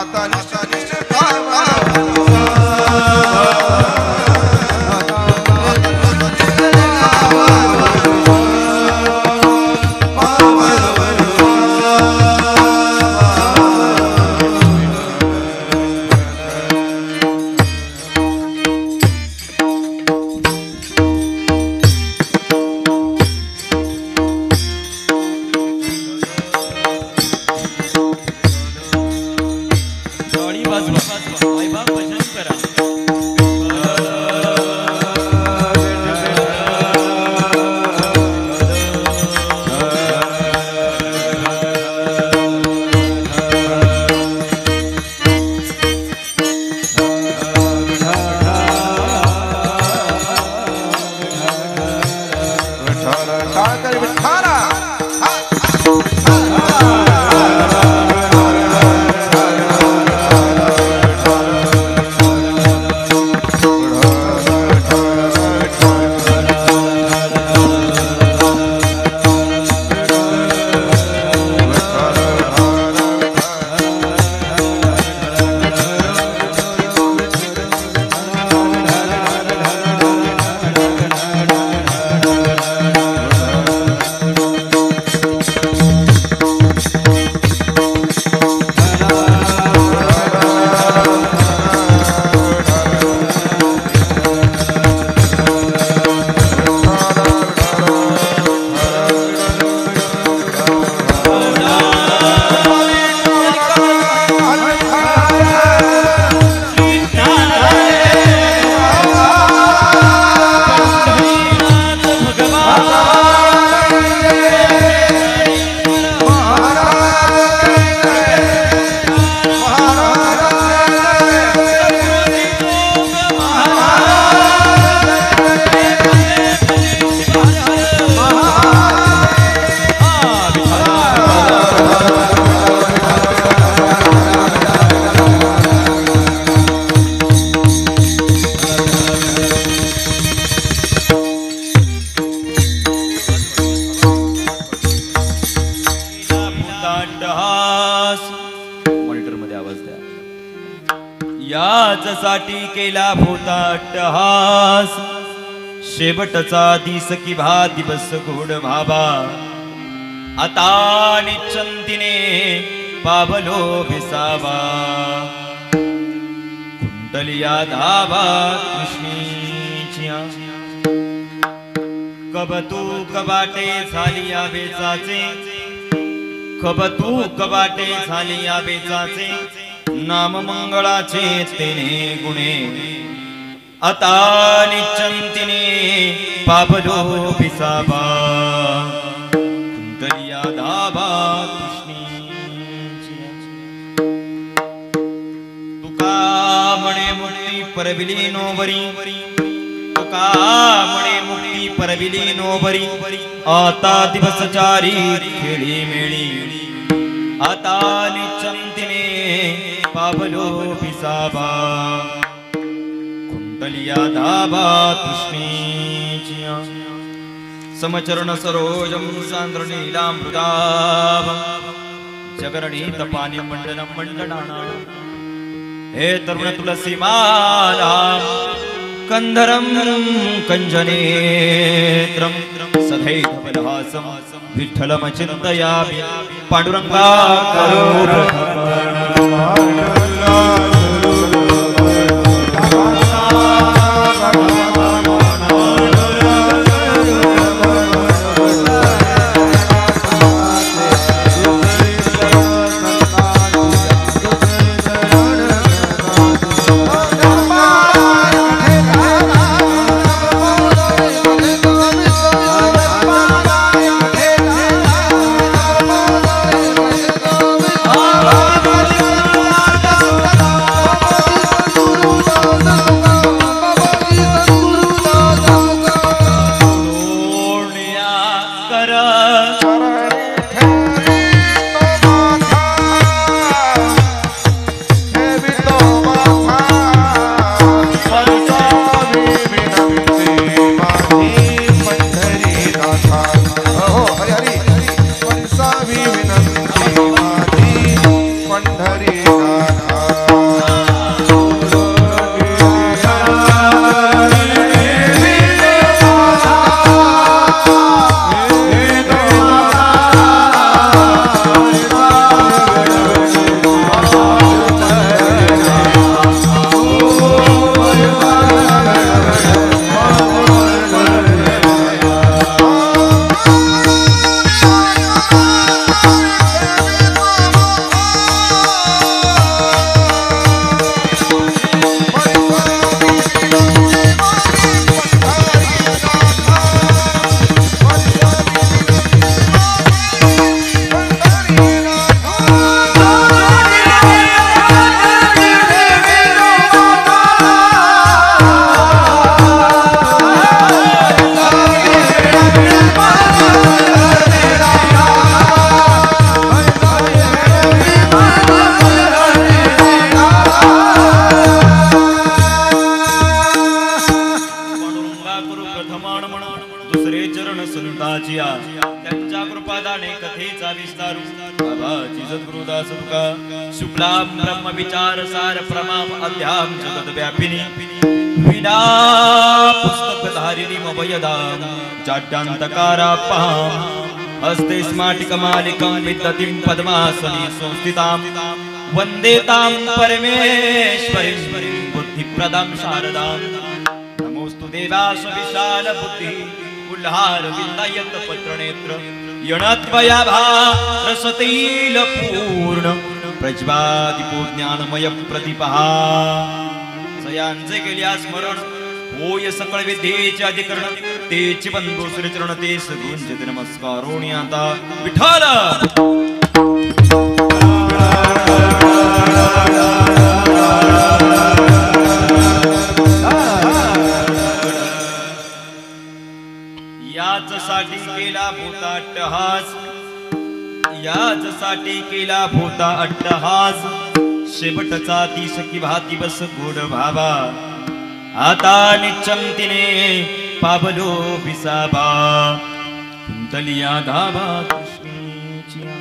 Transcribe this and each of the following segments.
आता याचसाठी केला भोता अट्टहास शेवटचा दिस की भा दिवस घोड भाबा आता निश्चंतीने पावलो भिसावा कुंडलिया धावा कृष्णीच्या कबतू कबाटे झाली या बेचाचे कबतू कबाटे झाली या बेचाचे नाम मंगळाचे तेने गुणे आता निश्चंतीने पावलो भिसावा कुंडलिया धावा कृष्णीच्या तुका म्हणे मुक्ती परविली नोवरी तुका म्हणे मुक्ती परविली नोवरी आता दिवस चारी खेळी मेळी आता निश्चंतीने पावलो भिसावा कुंडलिया धावा कृष्णीच्या समचरण सरोजम सांद्र नीलामृताभ जगरणीत पाणी मंडनं मंडनाना हे तरुण तुलसी माला कंधरम कंजनेत्रम सदैव बलहासम विठ्ठलम चिंतयामि पांडुरंगा जगद्गुरुदास तुका शुक्लां ब्रह्म विचार सार प्रमाम अध्याम जगद व्यापिनी विना पुस्तक धारिणी मभयदाम जाड्यांतकारापाम हस्ते स्माटिकमालिकं विदतिं पद्मासने संस्थितां वन्दे तां परमेश्वरीं बुद्धिप्रदां शारदां नमोस्तु देवास विशाल बुद्धि उल्हार विन्दयत पत्रनेत्र यणत्वया भारसतैल पूर्ण प्रज्वादिपो ज्ञानमय प्रतिपहा सयांचे केल्या स्मरण होय सकळ विद्येचे अधिकरण तेची बंधू श्रीचरण ते सगुंज नमस्कारोणी आता विठ्ठल याच साठी केला भूता अट्टहास याच साठी केला भूता अट्टहास शेवटचा ती सखी भाती बस गोड भाबा आता निचंतिने पावलो पिसाबा कुंतलिया धाबा कृष्णेचिया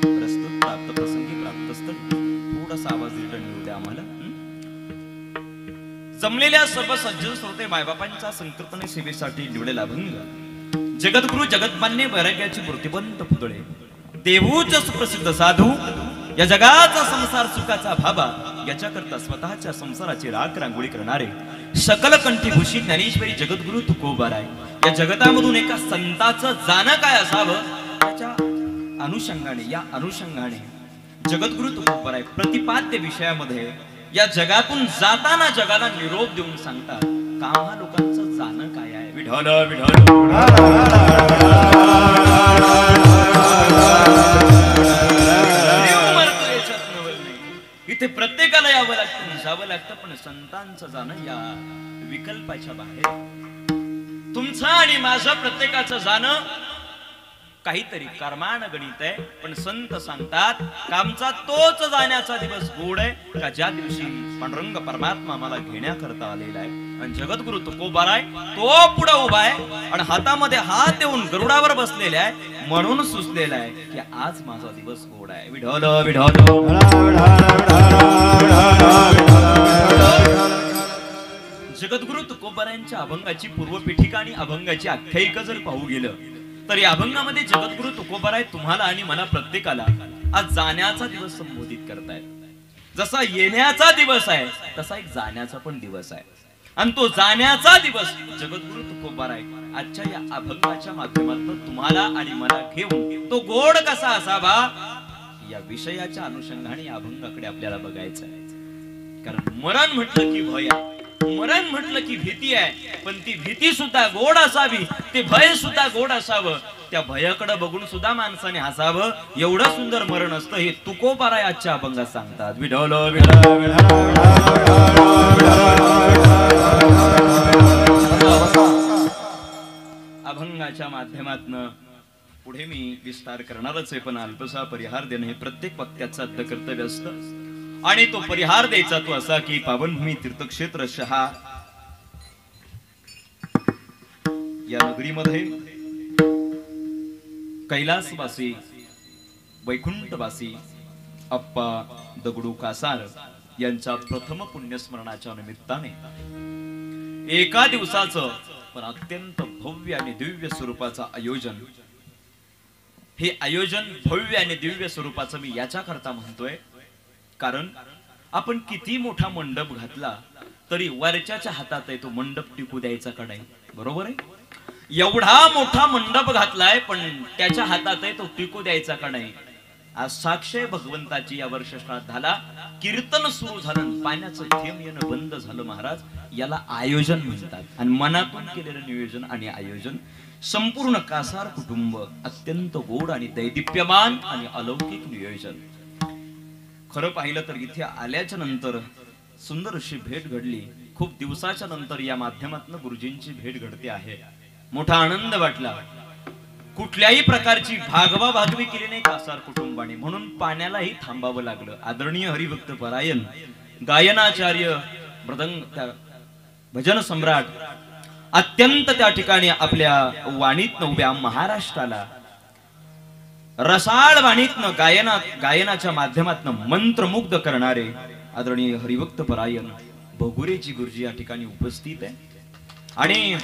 प्रस्तुत प्राप्त प्रसंगी प्राप्तस्त थोडासा आवाज रिटर्न येऊ द्या आम्हाला जमलेल्या सर्व सज्जन श्रोते मायबापांच्या संकीर्तन सेवेसाठी निवडलेला अभंग जगद्गुरु जगतमान्य वैराग्याची मूर्तिबंत पुतळे देवूच सुप्रसिद्ध साधू या जगाचा संसार सुखाचा भाबा याच्याकरता स्वतःच्या संसाराची राख रांगोळी करणारे सकल कंठीभूषी ज्ञानेश्वरी जगद्गुरु तुकोबाराय या जगतामधून एका संताचं जाणं काय असावं त्याच्या अनुषंगाने या अनुषंगाने जगद्गुरु तुकोबाराय प्रतिपाद्य विषयामध्ये या जगातून जाताना जगाला निरोप देऊन सांगतात कामा लोकांचं जाणं काय आहे विठ्ठल इथे प्रत्येकाला यावं लागतं जावं लागतं पण संतांचं जाणं या विकल्पाच्या बाहेर तुमचं आणि माझं प्रत्येकाचं जाणं काहीतरी कर्मानं गणित आहे पण संत सांगतात कामचा तोच जाण्याचा दिवस गोड आहे का ज्या दिवशी पांडुरंग परमात्मा मला घेण्याकरता आलेला आहे आणि जगद्गुरु तुकोबाराय तो पुढे उभा आहे आणि हातामध्ये हात देऊन गरुडावर बसलेला आहे म्हणून सुचलेला आहे की आज माझा दिवस गोड आहे विठ्ठल विठ्ठल जगद्गुरु तुकोबारायांच्या अभंगाची पूर्वपीठिका आणि अभंगाची आख्यायिका जर पाहू गेलं तर या अभंगामध्ये जगद्गुरु तुकोबाराय तुम्हाला आणि मला प्रत्येकाला आज जाण्याचा दिवस संबोधित करतायत जसा येण्याचा दिवस आहे तसा एक जाण्याचा पण दिवस आहे आणि तो जाण्याचा दिवस जगद्गुरु तुकोबाराय आजच्या या अभंगाच्या माध्यमातून तुम्हाला आणि मला घेऊन तो गोड कसा असावा या विषयाच्या अनुषंगाने या अभंगाकडे आपल्याला बघायचं आहे कारण मरण म्हटलं की भय आहे मरण म्हटलं की भीती आहे पण ती भीती सुद्धा गोड असावी ते भय सुद्धा गोड असावं त्या भयाकडे बघून सुद्धा माणसाने हसावं एवढं सुंदर मरण असतं हे तुकोबाराय आजच्या अभंगात सांगतात विठ्ठल अभंगाच्या माध्यमातून पुढे मी विस्तार करणारच आहे पण अल्पसा परिहार देणं हे प्रत्येक वक्त्याचं अद्द कर्तव्य असतं आणि तो परिहार द्यायचा तो असा की पावनभूमी तीर्थक्षेत्र शहा या नगरीमध्ये कैलासवासी वैकुंठवासी अप्पा दगडू कासार यांच्या प्रथम पुण्यस्मरणाच्या निमित्ताने एका दिवसाचं पण अत्यंत भव्य आणि दिव्य स्वरूपाचं आयोजन हे आयोजन भव्य आणि दिव्य स्वरूपाचं मी याच्या करता म्हणतोय कारण आपण किती मोठा मंडप घातला तरी वरच्याच्या हातात आहे तो मंडप टिकू द्यायचा का नाही बरोबर आहे एवढा मोठा मंडप घातलाय पण त्याच्या हातात आहे तो टिकू द्यायचा का नाही आज साक्ष भगवंताची या वर्ष श्राद्धाला कीर्तन सुरू झालं पाण्याचं थेंब येणं बंद झालं महाराज याला आयोजन म्हणतात आणि मनातून केलेलं नियोजन आणि आयोजन संपूर्ण कासार कुटुंब अत्यंत गोड आणि दैदिप्यमान आणि अलौकिक नियोजन खरं पाहिलं तर इथे आल्याच्या नंतर सुंदर अशी भेट घडली खूप दिवसाच्या नंतर या माध्यमातून गुरुजींची भेट घडते आहे मोठा आनंद वाटला कुठल्याही प्रकारची भागवा भागवी केली नाही कासार कुटुंबाने म्हणून पाण्यालाही थांबावं लागलं आदरणीय हरिभक्त परायण गायनाचार्य मृदंग भजन सम्राट अत्यंत त्या ठिकाणी आपल्या वाणीत उभ्या महाराष्ट्राला रसाळ वाणीतनं गायनाच्या माध्यमातनं मंत्रमुग्ध करणारे आदरणीय हरिभक्त परायण भगुरेजी गुरुजी या ठिकाणी उपस्थित आहे. आणि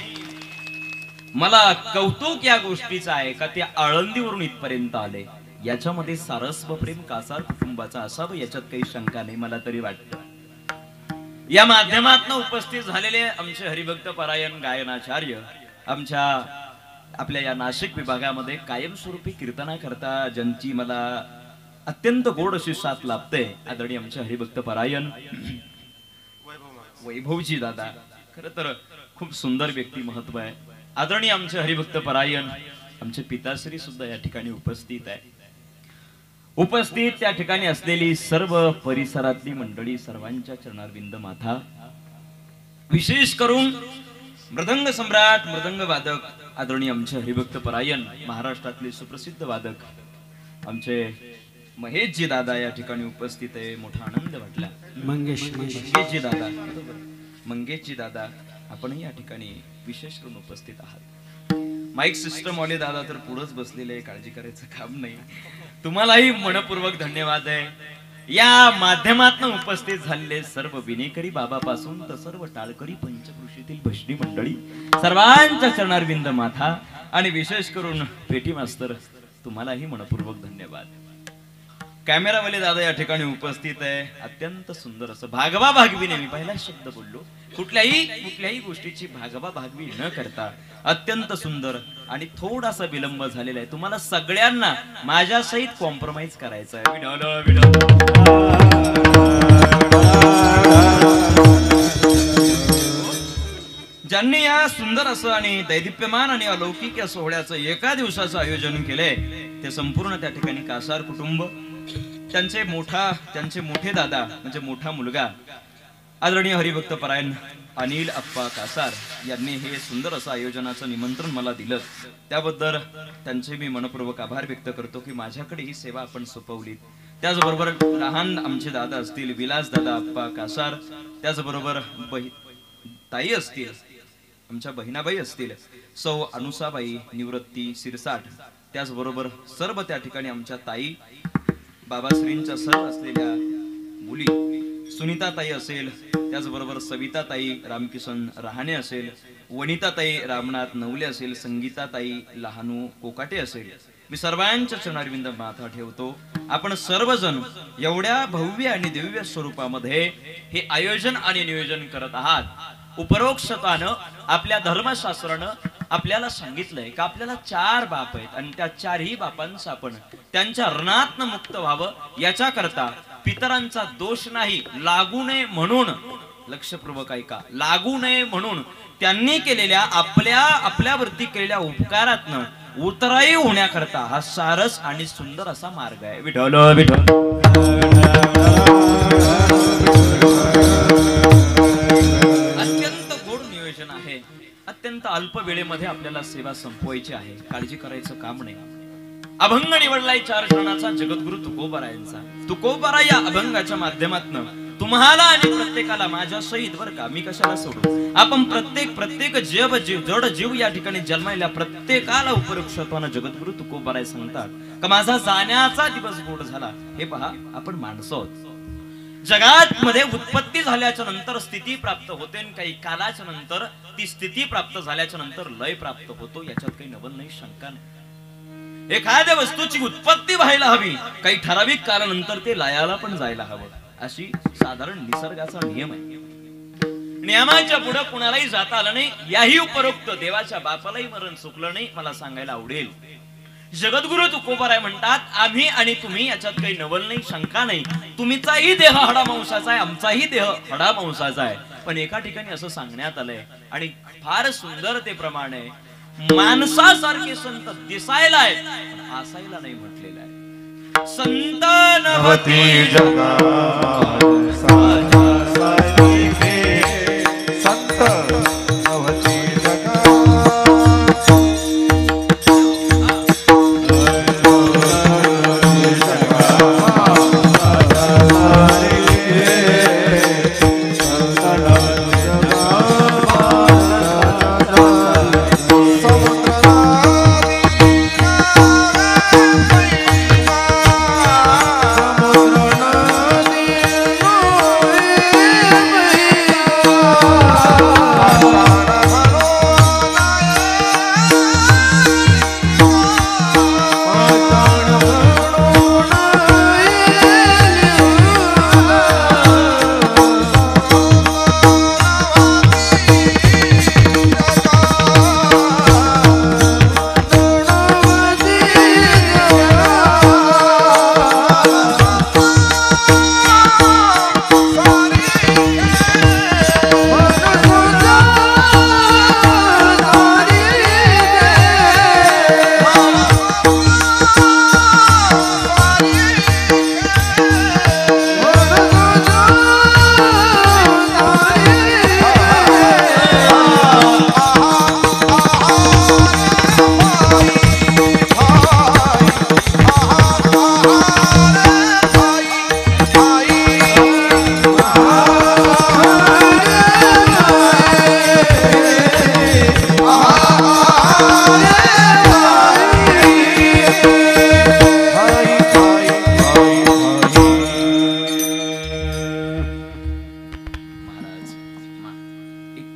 मला कौतुक या गोष्टीचं आहे का ते आळंदीवरून इथपर्यंत आले. याच्यामध्ये सारस्व प्रेम कासार कुटुंबाचा असावं याच्यात काही शंका नाही. मला तरी वाटतं या माध्यमातून उपस्थित झालेले आमचे हरिभक्त परायण गायनाचार्य आमच्या आपल्या या नाशिक विभागामध्ये कायमस्वरूपी कीर्तना करता ज्यांची मला अत्यंत गोड अशी साथ लाभते आदरणीय आमचे हरिभक्त परायण वैभवजी दादा. खरं तर खूप सुंदर व्यक्ती महत्व आहे. आदरणीय आमचे हरिभक्त परायण आमचे पिताश्री सुद्धा या ठिकाणी उपस्थित आहे. उपस्थित त्या ठिकाणी असलेली सर्व परिसरातली मंडळी सर्वांच्या चरणारविंद माथा. विशेष करून मृदंग सम्राट मृदंग वादक आदरणीय आमचे हरिभक्त परायण महाराष्ट्रातले सुप्रसिद्ध वादक आमचे महेशजी दादा या ठिकाणी उपस्थित आहे. मोठा आनंद वाटला. मंगेशजी दादा मंगेशजी दादा आपणही या ठिकाणी विशेष करून उपस्थित आहात. माईक सिस्टम वाले दादा तर पुढेच बसलेले आहे. काळजी करायचं काम नाही. तुम्हालाही मनपूर्वक धन्यवाद आहे. या माध्यमातून उपस्थित झालेले सर्व विनेकरी बाबापासून तर सर्व टाळकरी पंचकृषीतील भजनी मंडळी सर्वांच्या चरणारविंद माथा. आणि विशेष करून पेटी मास्तर तुम्हालाही मनपूर्वक धन्यवाद. कॅमेरावाले दादा या ठिकाणी उपस्थित आहे. अत्यंत सुंदर असं भागवा भागवी नाही, मी पहिला शब्द बोललो, कुठल्याही गोष्टीची भागवा भागवी न करता अत्यंत सुंदर. आणि थोडासा विलंब झालेला आहे. तुम्हाला सगळ्यांना माझ्या सहित कॉम्प्रोमाइज करायचं आहे. ज्यांनी या सुंदर असं आणि दैदिप्यमान आणि अलौकिक या सोहळ्याचं एका दिवसाचं आयोजन केलंय ते संपूर्ण त्या ठिकाणी कासार कुटुंब, त्यांचे मोठे दादा म्हणजे मोठा मुलगा आदरणीय हरिभक्त परायण अनिल अप्पा कासार यांनी हे सुंदर असं आयोजनाचं निमंत्रण मला दिलं. त्याबद्दल त्यांचे मी मनपूर्वक आभार व्यक्त करतो की माझ्याकडे ही सेवा आपण सोपवली. त्याचबरोबर लहान आमचे दादा असतील विलास दादा अप्पा कासार, त्याचबरोबर ताई असतील आमच्या बहिणाबाई असतील सौ अनुसाबाई निवृत्ती सिरसाट, त्याचबरोबर सर्व त्या ठिकाणी आमच्या ताई बाबाश्रींच्या सर्व असलेल्या मुली सुनीता ताई असेल, त्याचबरोबर सविता ताई रामकिशन रहाणे असेल, वनिता ताई रामनाथ नवले असेल, संगीता ताई लहानू कोकाटे असेल, मी सर्वांच्या चरणारविंद माथा ठेवतो. आपण सर्वजण एवढ्या भव्य आणि दिव्य स्वरूपामध्ये हे आयोजन आणि नियोजन करत आहात. उपरोक्षतानं आपल्या धर्मशास्त्रानं आपल्याला सांगितलंय का आपल्याला 4 बाप आहेत आणि त्या 4ही बापांचं आपण त्यांच्या ऋणातनं मुक्त व्हावं याच्या करता पितरांचा दोष नाही लागू नये म्हणून, लक्षपूर्वक ऐका, लागू नये म्हणून त्यांनी केलेल्या आपल्यावरती केलेल्या उपकारातनं उतराई होण्याकरता हा सारस आणि सुंदर असा मार्ग आहे. विठ्ठल विठ्ठल. अत्यंत गोड नियोजन आहे. अत्यंत अल्प वेळेमध्ये आपल्याला सेवा संपवायची आहे. काळजी करायचं काम नाही. अभंग निवडलाय 4 क्षणाचा जगद्गुरु तुकोबारायांचा. तुकोबारा या अभंगाच्या माध्यमातून तुम्हाला आणि प्रत्येकाला माझ्या सहित बर का, मी कशाला सोडू, आपण प्रत्येक जड जीव या ठिकाणी जन्मायला प्रत्येकाला उपरोक्षत्वानं जगद्गुरु तुकोबाराय सांगतात का माझा जाण्याचा दिवस गोड झाला. हे पहा, आपण माणसं आहोत. जगात मध्ये उत्पत्ती झाल्याच्या नंतर स्थिती प्राप्त होते आणि काही कालाच्या नंतर ती स्थिती प्राप्त झाल्याच्या नंतर लय प्राप्त होतो. याच्यात काही नवल नाही, शंका नाही. एखाद्या वस्तूची उत्पत्ती व्हायला हवी, काही ठराविक कालानंतर ते लयाला पण जायला हवं, अशी साधारण निसर्गाचा नियम आहे. नियमाच्या पुढे कुणालाही जाता आलं नाही. याही उपरोक्त देवाच्या बापालाही मरण चुकलं नाही. मला सांगायला आवडेल, जगद्गुरु तुकोबाराय म्हणतात आम्ही आणि तुम्ही याच्यात काही नवल नाही, शंका नाही. तुमचाही देह हडामांसाचा आहे, आमचाही देह हडामांसाचा आहे. पण एका ठिकाणी असं सांगण्यात आलंय आणि फार सुंदरतेप्रमाणे माणसासारखे संत दिसायला आहेत, असायला नाही म्हटलेलं आहे. संत नवती जगा संत नवती जगा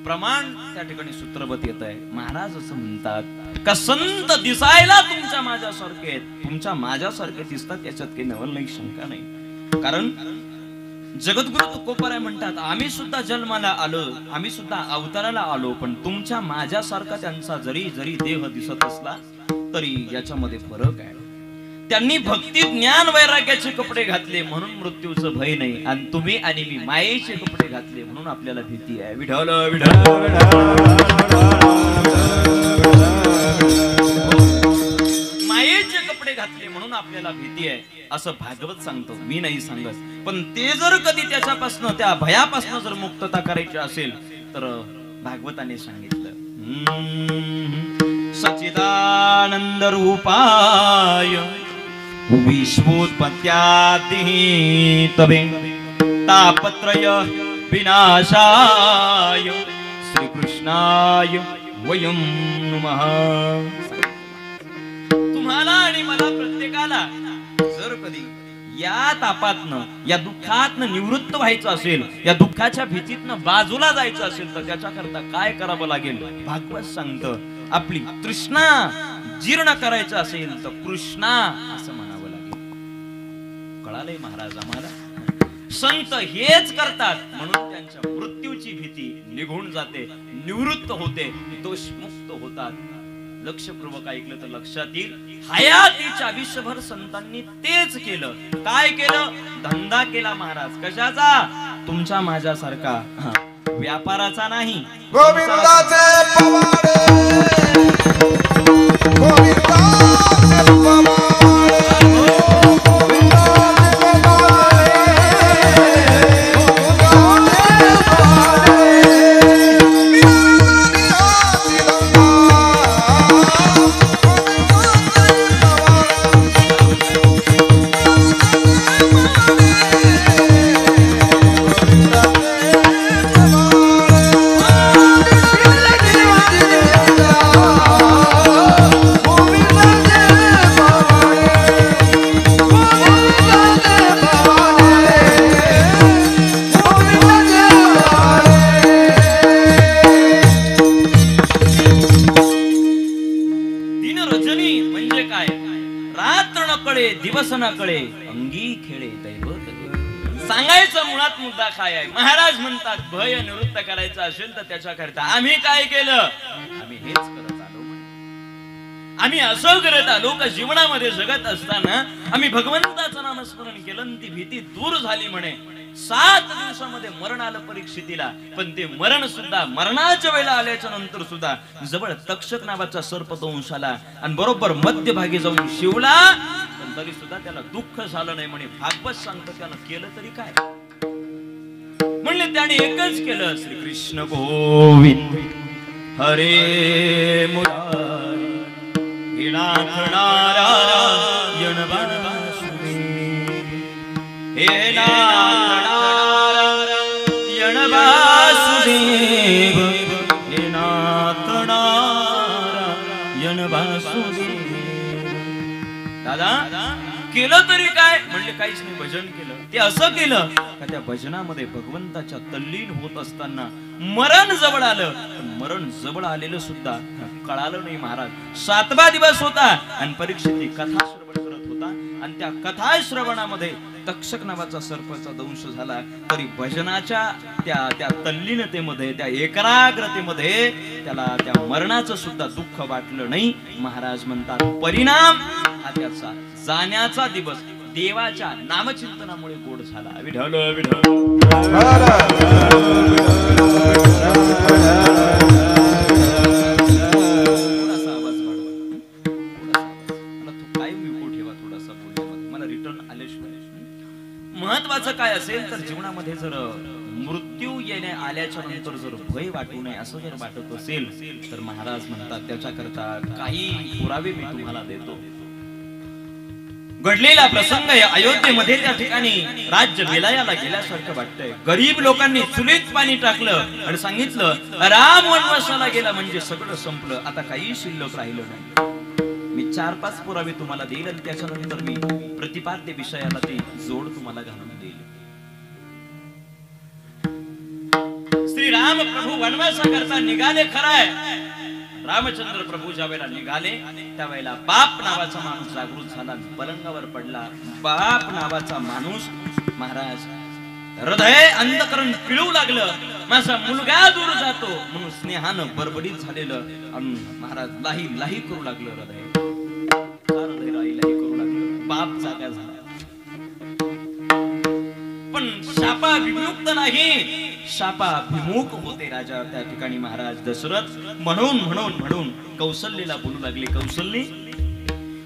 प्रमाण त्या ठिकाणी सूत्रबद्ध येत आहे. महाराज असं म्हणतात का संत दिसायला तुमच्या माझ्यासारखे आहेत, तुमच्या माझ्यासारखे दिसतात याच्यात काही नवल नाही, शंका नाही. कारण जगद्गुरु तुकोबाराय म्हणतात आम्ही सुद्धा जन्माला आलो, आम्ही सुद्धा अवताराला आलो, पण तुमच्या माझ्यासारखा त्यांचा जरी जरी देह दिसत असला तरी याच्यामध्ये फरक आहे. त्यांनी भक्ती ज्ञान वैराग्याचे कपडे घातले म्हणून मृत्यूचं भय नाही, आणि तुम्ही आणि मी मायेचे कपडे घातले म्हणून आपल्याला भीती आहे. विठ्ठल मायेचे कपडे घातले म्हणून आपल्याला भीती आहे असं भागवत सांगतो, मी नाही सांगत. पण ते जर कधी त्याच्यापासून त्या भयापासून जर मुक्तता करायची असेल तर भागवताने सांगितलं सच्चिदानंद रूपाय विश्वोत्पत्त्यादि तवे तापत्रय विनाशाय श्रीकृष्णाय वयं नमः. तुम्हाला आणि मला प्रत्येकाला जर कधी या तापातनं या दुःखातनं निवृत्त व्हायचं असेल, या दुःखाच्या भीतीतनं बाजूला जायचं असेल तर त्याच्याकरता काय करावं लागेल. भागवत सांगतं आपली तृष्णा जीर्ण करायचं असेल तर कृष्णा असं म्हणावं लागेल. कळालंय महाराज आम्हाला. संत हेच करतात म्हणून त्यांच्या मृत्यूची भीती निघून जाते, निवृत्त होते, दोषमुक्त होतात. लक्षपूर्वक ऐकलं तर लक्षात येईल. हयातीच्या आयुष्यभर संतांनी तेच केलं. काय केलं? धंदा केला महाराज. कशाचा? तुमच्या माझ्यासारखा व्यापाराचा नाही. गोविंदाचे पवाडे गोविंदाचे पवाडे दिवस न कळे अंगी खेळे दैवत. सांगायचं मुळात मुद्दा काय आहे. महाराज म्हणतात भय निवृत्त करायचं असेल तर त्याच्याकरता आम्ही काय केलं? आम्ही हेच करत आलो. आम्ही असं करत आलो का जीवनामध्ये जगत असताना आम्ही भगवंताचं नामस्मरण केलं आणि ती भीती दूर झाली म्हणे. 7 दिवसामध्ये मरण आलं परीक्षितीला, पण ते मरण सुद्धा मरणाच्या वेळेला आल्याच्या नंतर सुद्धा जवळ तक्षक नावाचा सर्प दंश आला आणि बरोबर मध्यभागी जाऊन शिवला, पण तरी सुद्धा त्याला दुःख झालं नाही म्हणे. भागवत सांगतं त्यानं केलं तरी काय म्हणले, त्याने एकच केलं श्रीकृष्ण गोविंद हरे मुरारी हे नाथ नारायण हे नारायण वासुदेव हे नाथ नारायण वासुदेव. दादा केलं तरी काय म्हणले? काहीच नाही, भजन केलं. ते असं केलं का त्या भजनामध्ये भगवंताच्या तल्लीन होत असताना मरण जवळ आलं, पण मरण जवळ आलेलं सुद्धा कळालं नाही महाराज. 7वा दिवस होता आणि परीक्षिती कथा श्रवण करत होता आणि त्या कथा श्रवणामध्ये तक्षक नावाचा सर्पाचा दंश झाला, तरी भजनाच्या त्या तल्लीनतेमध्ये त्या एकाग्रतेमध्ये त्याला त्या मरणाचं सुद्धा दुःख वाटलं नाही. महाराज म्हणतात परिणाम हा त्याचा जाण्याचा दिवस देवाच्या नामचिंतनामुळे गोड झाला. विठ्ठल विठ्ठल. थोडासा आवाज वाढवा, काय विको ठेवा थोडासा बोलण्यामध्ये, मला रिटर्न आल्याशिवाय. महत्वाचं काय असेल तर जीवनामध्ये जर मृत्यू येणे आल्याच्या नंतर जर भय वाटू नये असं जर वाटत असेल तर महाराज म्हणतात त्याच्याकरता काही पुरावे मी तुम्हाला देतो. घडलेला प्रसंग आहे अयोध्येमध्ये. त्या ठिकाणी राज्य विलयाला गेल्यासारखं वाटतंय. गरीब लोकांनी चुलीत पाणी टाकलं आणि सांगितलं राम वनवासाला गेला म्हणजे सगळं संपलं, आता काही शिल्लक राहिलं नाही. मी 4-5 पुरावे तुम्हाला देईल आणि त्याच्यानंतर मी प्रतिपाद्य विषयाला ती जोड तुम्हाला घालून देईल. श्री राम प्रभू वनवासाकरता निघाले खराय. रामचंद्र प्रभू ज्या वेळेला निघाले त्यावेळेला बाप नावाचा माणूस जागृत झाला, पलंगावर पडला. बाप नावाचा माणूस महाराज हृदय अंधकरण पिळू लागलं. माझा मुलगा दूर जातो म्हणून स्नेहानं बडबडीत झालेलं आणि महाराज लाही लाही करू लागलं. हृदय लाही लाही करू लागलं. बाप जागा झाला पण शापाभिमुक्त नाही, शापाभिमुख होते राजा त्या ठिकाणी महाराज दशरथ. म्हणून कौशल्येला बोलू लागले.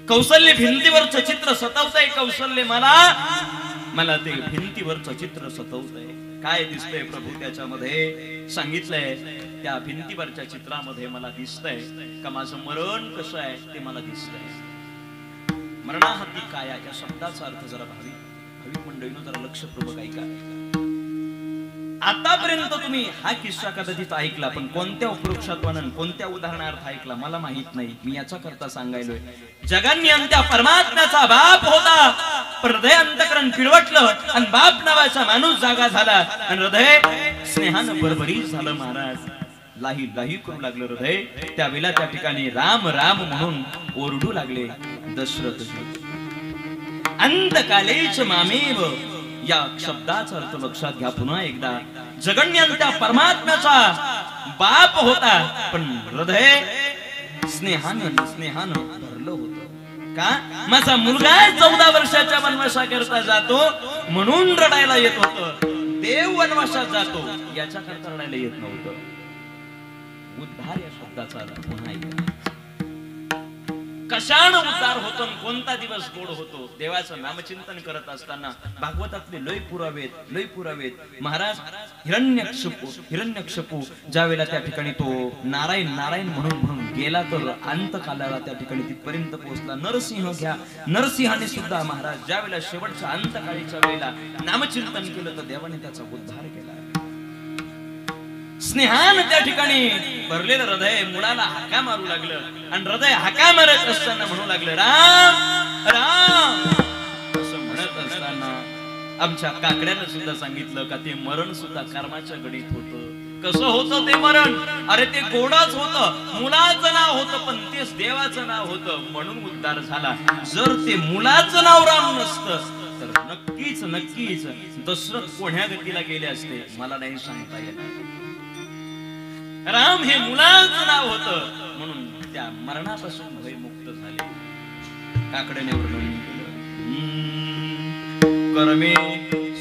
कौशल्य भिंतीवरचं चित्र सतवतंय. कौशल्य मला ते भिंतीवरचं चित्र सतवतंय. काय दिसतंय प्रभू त्याच्यामध्ये सांगितलंय. त्या भिंतीवरच्या चित्रामध्ये मला दिसतंय का माझं मरण कसं आहे ते मला दिसतंय. मरणाहाती काय या शब्दाचा अर्थ जरा भाविक मंडळीनं जरा लक्षपूर्वक ऐका. आतापर्यंत तुम्ही हा किस्सा कदाचित ऐकला पण कोणत्या उपरोक्षात्वानं कोणत्या उदाहरणार्थ ऐकला मला माहित नाही. मी याचा करता सांगायलोय. जगन्यंत्या परमात्म्याचा बाप होता, हृदय अंतकरण पिळवटलं आणि बाप नावाचा माणूस जागा झाला आणि हृदय स्नेहानं बरबरीत झालं. महाराज लाही लाही करू लागलं हृदय. त्यावेळेला त्या ठिकाणी राम राम म्हणून ओरडू लागले दशरथ. अंतकालेच मामेव या शब्दाचा अर्थ लक्षात घ्या पुन्हा एकदा. जगन्यंत्या परमात्म्याचा बाप होता पण हृदय स्नेहानं भरलं होतं. का माझा मुलगा 14 वर्षाच्या वनवासाकरता जातो म्हणून रडायला येत होतं. देव वनवासात जातो याच्या करता रडायला येत नव्हतं. उद्धार या शब्दाचा अर्थ पुन्हा एकदा. कशानं उद्धार होतो कोणता दिवस गोड होतो. देवाचं नामचिंतन करत असताना भागवतातले लय पुरावेत. महाराज हिरण्यकशिपू ज्या वेळेला त्या ठिकाणी तो नारायण म्हणून गेला तर अंतकालाला त्या ठिकाणी तिथपर्यंत पोहोचला. नरसिंहाने सुद्धा महाराज ज्या वेळेला शेवटच्या अंतकाळीच्या वेळेला नामचिंतन केलं तर देवाने त्याचा उद्धार केला. स्नेहान त्या ठिकाणी भरलेलं हृदय मुलाला हाका मारू लागलं आणि हृदय हाका मारत असताना म्हणू लागलं राम राम. असं म्हणत असताना आमच्या काकड्यानं सुद्धा सांगितलं का ते मरण सुद्धा कर्माच्या गणित होतं. कसं होतं ते मरण? अरे ते गोडच होतं. मुलाचं नाव होतं पण तेच देवाचं नाव होतं म्हणून उद्धार झाला. जर ते मुलाचं नाव राम नसतं तर नक्कीच दशरथ कोण्या गतीला गेले असते मला नाही सांगता येणार. राम हे मुलाचं नाव होतं म्हणून त्या मरणापासून भयमुक्त झाले. काकड्याने वर्णन केलं. कर्मे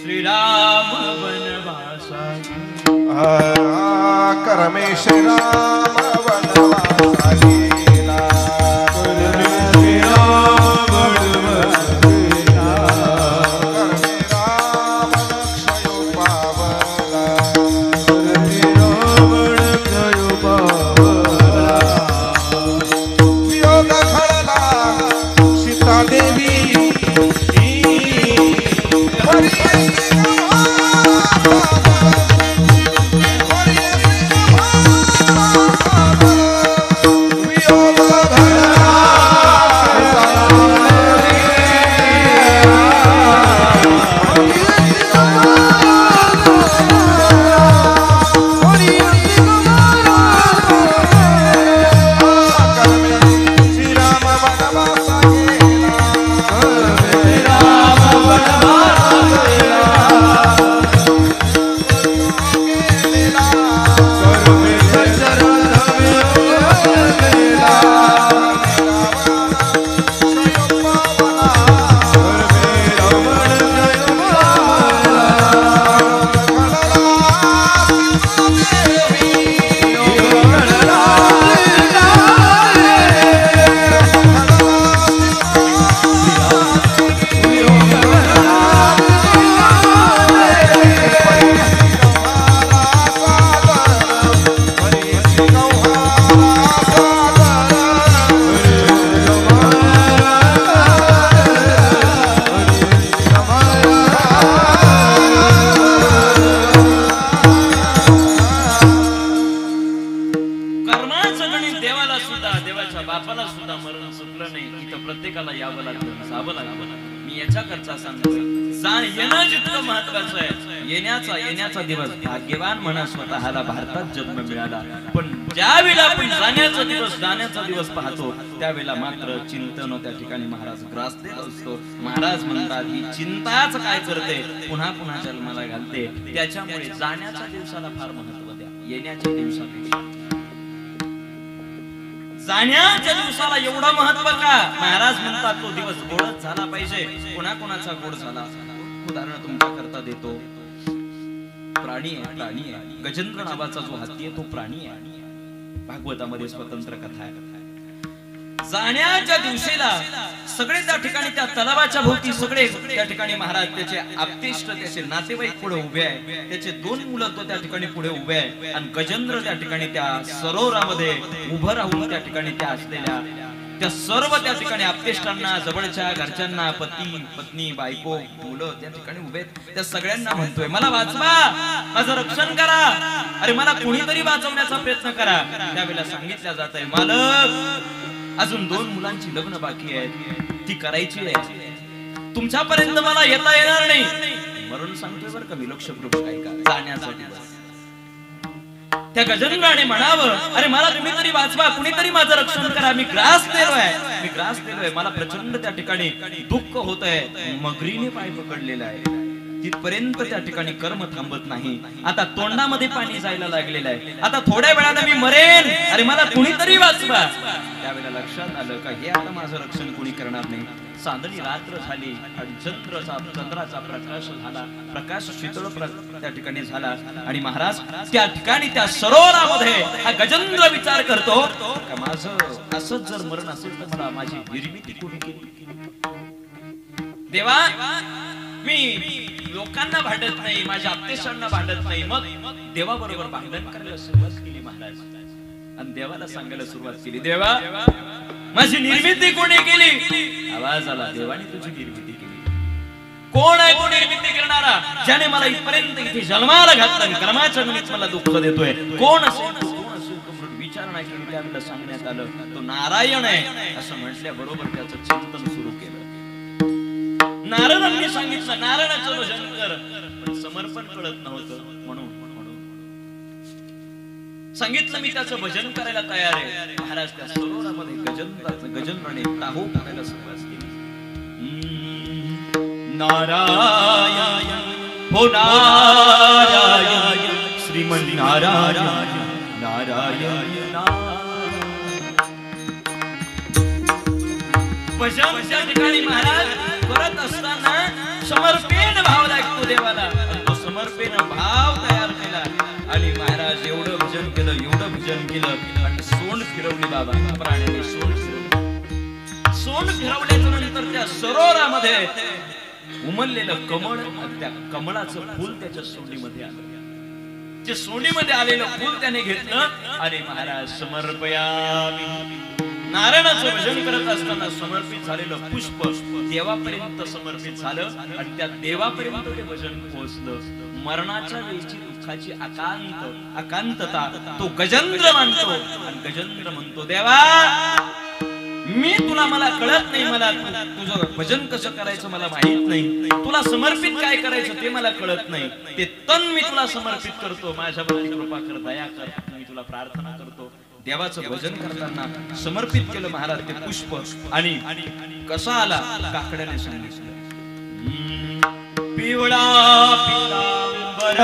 श्रीराम वनवासा कर्मे श्रीराम वनवासा गेला. कर्मे श्रीराम वनवासा गेला. कर्मे राम लक्षयो पावला. कर्मे राम लक्षयो पावला. वियोग घडला सीता देवी मी याच्या करता सांगतोय. जाण येणं जितकं महत्वाचं आहे येण्याचा दिवस भाग्यवान म्हणा स्वतःला भारतात जन्म मिळाला, पण ज्या वेळेला आपण जाण्याचा दिवस पाहतो त्यावेळेला मात्र चिंतन त्या ठिकाणी महाराज ग्रासलेला असतो. महाराज म्हणतात ही चिंताच काय करते, पुन्हा पुन्हा जन्माला घालते. त्याच्यामुळे जाण्याच्या दिवसाला फार महत्व द्या, येण्याच्या दिवसापेक्षा. जाण्याच्या दिवसाला एवढं महत्व का? महाराज म्हणतात तो दिवस गोडच झाला पाहिजे. कोणाकोणाचा गोड झाला? उदाहरण तुमच्या करता देतो. प्राणी आहे. गजेंद्र नावाचा जो हत्ती आहे तो प्राणी आहे. भागवतामध्ये स्वतंत्र कथा आहे. जाण्याच्या दिवशीला सगळे त्या ठिकाणी त्या तलावाच्या भोवती सगळे त्या ठिकाणी महाराज त्याचे आप्तेष्ट त्याचे नातेवाईक पुढे उभे आहे. त्याचे 2 मुलं तो त्या ठिकाणी पुढे उभे आहे आणि गजेंद्र त्या ठिकाणी त्या सरोवरामध्ये उभं राहून त्या ठिकाणी त्या असलेल्या त्या सर्व त्या ठिकाणी आप्तेष्टांना, जवळच्या घरच्यांना, पती पत्नी बायको मुलं त्या ठिकाणी उभे आहेत. त्या सगळ्यांना म्हणतोय मला वाचवा, माझं रक्षण करा, अरे मला कोणीतरी वाचवण्याचा प्रयत्न करा. त्यावेळेला सांगितलं जात आहे मालक अजून 2 मुलांची लग्न बाकी आहेत, ती करायची आहे, तुमच्यापर्यंत मला येता येणार नाही. मरण सांगतोय बरं का विलक्ष प्रभू काय का जाण्यासाठी. त्या गजेंद्राने म्हणावं अरे मला तुम्ही तरी वाचवा, कुणीतरी माझं रक्षण करा, मी ग्रासलेलोय, मला प्रचंड त्या ठिकाणी दुःख होत आहे, मगरीने पाय पकडलेला आहे. तिथपर्यंत त्या ठिकाणी कर्म थांबत नाही. आता तोंडामध्ये पाणी जायला लागलेलं आहे. आता थोड्या वेळाने मी मरेन, अरे मला कुणीतरी वाचवा. त्यावेळेला लक्षात आलं का हे आता माझं रक्षण कोणी करणार नाही. चांदणी रात्र झाली आणि चंद्राचा प्रकाश झाला, प्रकाश शीतळ त्या ठिकाणी झाला आणि महाराज त्या ठिकाणी त्या सरोवरामध्ये हा गजेंद्र विचार करतो का माझं असंच जर मरण असेल तर मला माझी निर्मिती कोणी केली? देवा मी लोकांना भांडत नाही, माझ्या आप्तेष्टांना भांडत नाही. मग देवाबरोबर भांडण करायला सुरुवात केली महाराज आणि देवाला सांगायला सुरुवात केली देवा माझी निर्मिती कोणी केली? आवाज आला देवाने तुझी निर्मिती केली. कोण आहे तो निर्मिती करणारा, ज्याने मला इथपर्यंत इथे जन्माला घातलं आणि कर्माच्या निमित्त मला दुःख देतोय? कोण असेल तो म्हणून विचारणा केली. त्यावेळेला सांगण्यात आलं तो नारायण आहे. असं म्हटल्या बरोबर त्याचं चिंतन सुरू केलं. नारदांनी सांगितलं नारायणाचं भजन कर, पण समर्पण कळत नव्हतं म्हणून सांगितलं मी त्याचं भजन करायला तयार आहे. महाराज त्या सरोवरामध्ये गजेंद्राने टाहो करायला सुरुवात केली. नारायण हो नारायण श्रीमन नारायण नारायण भजन त्या ठिकाणी महाराज करत असताना समर्पण भाव लागतो देवाला. तो समर्पण भाव तयार केला आणि महाराज एवढं भजन केलं आणि सोंड फिरवली. बाबा प्राण्याने सोंड फिरवल्याच्या नंतर त्या सरोवरामध्ये उमललेलं कमळ, त्या कमळाचं फूल त्याच्या सोंडीमध्ये आलं. ते सोंडीमध्ये आलेलं फूल त्याने घेतलं आणि महाराज समर्पयामि. नारायणाचं भजन करत असताना समर्पित झालेलं पुष्प देवापर्यंत समर्पित झालं आणि त्या देवापर्यंत ते भजन पोहोचलं. मरणाच्या वेळची दुःखाची अकांतता तो गजेंद्र मानतो आणि गजेंद्र म्हणतो देवा मी तुला मला कळत नाही, मला तुझं भजन कसं करायचं मला माहित नाही, तुला समर्पित काय करायचं ते मला कळत नाही. ते तन मी तुला समर्पित करतो, माझ्यावरती कृपा कर, दया कर, मी तुला प्रार्थना करतो. देवाचं भजन करताना समर्पित केलं महाराज ते पुष्प आणि कसा आला काकड्याने सांगितलं पिवळा पितांबर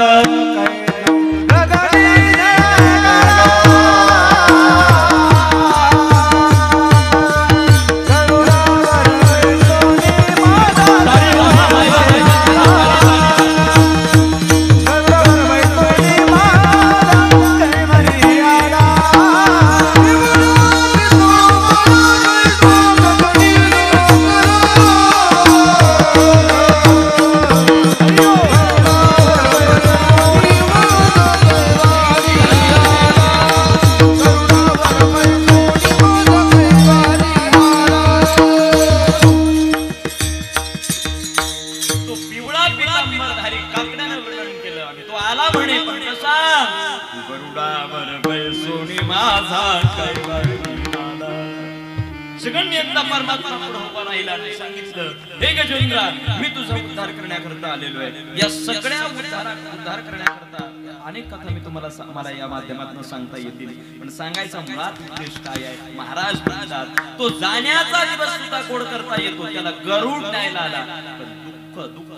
जगन्यंता परमात्मा पुढे उभा राहिला आणि सांगितलं, हे गजेंद्रा, मी तुझा उद्धार करण्याकरता आलेलो आहे. या सगळ्या उद्धार करण्याकरता अनेक कथा मी तुम्हाला मला या माध्यमातून सांगता येतील, पण सांगायचा मुळात उद्देश काय आहे. महाराज म्हणतात, तो जाण्याचा दिवस सुद्धा गोड करता येतो, त्याला गरुड न्यायला आला, पण दुःख दुःख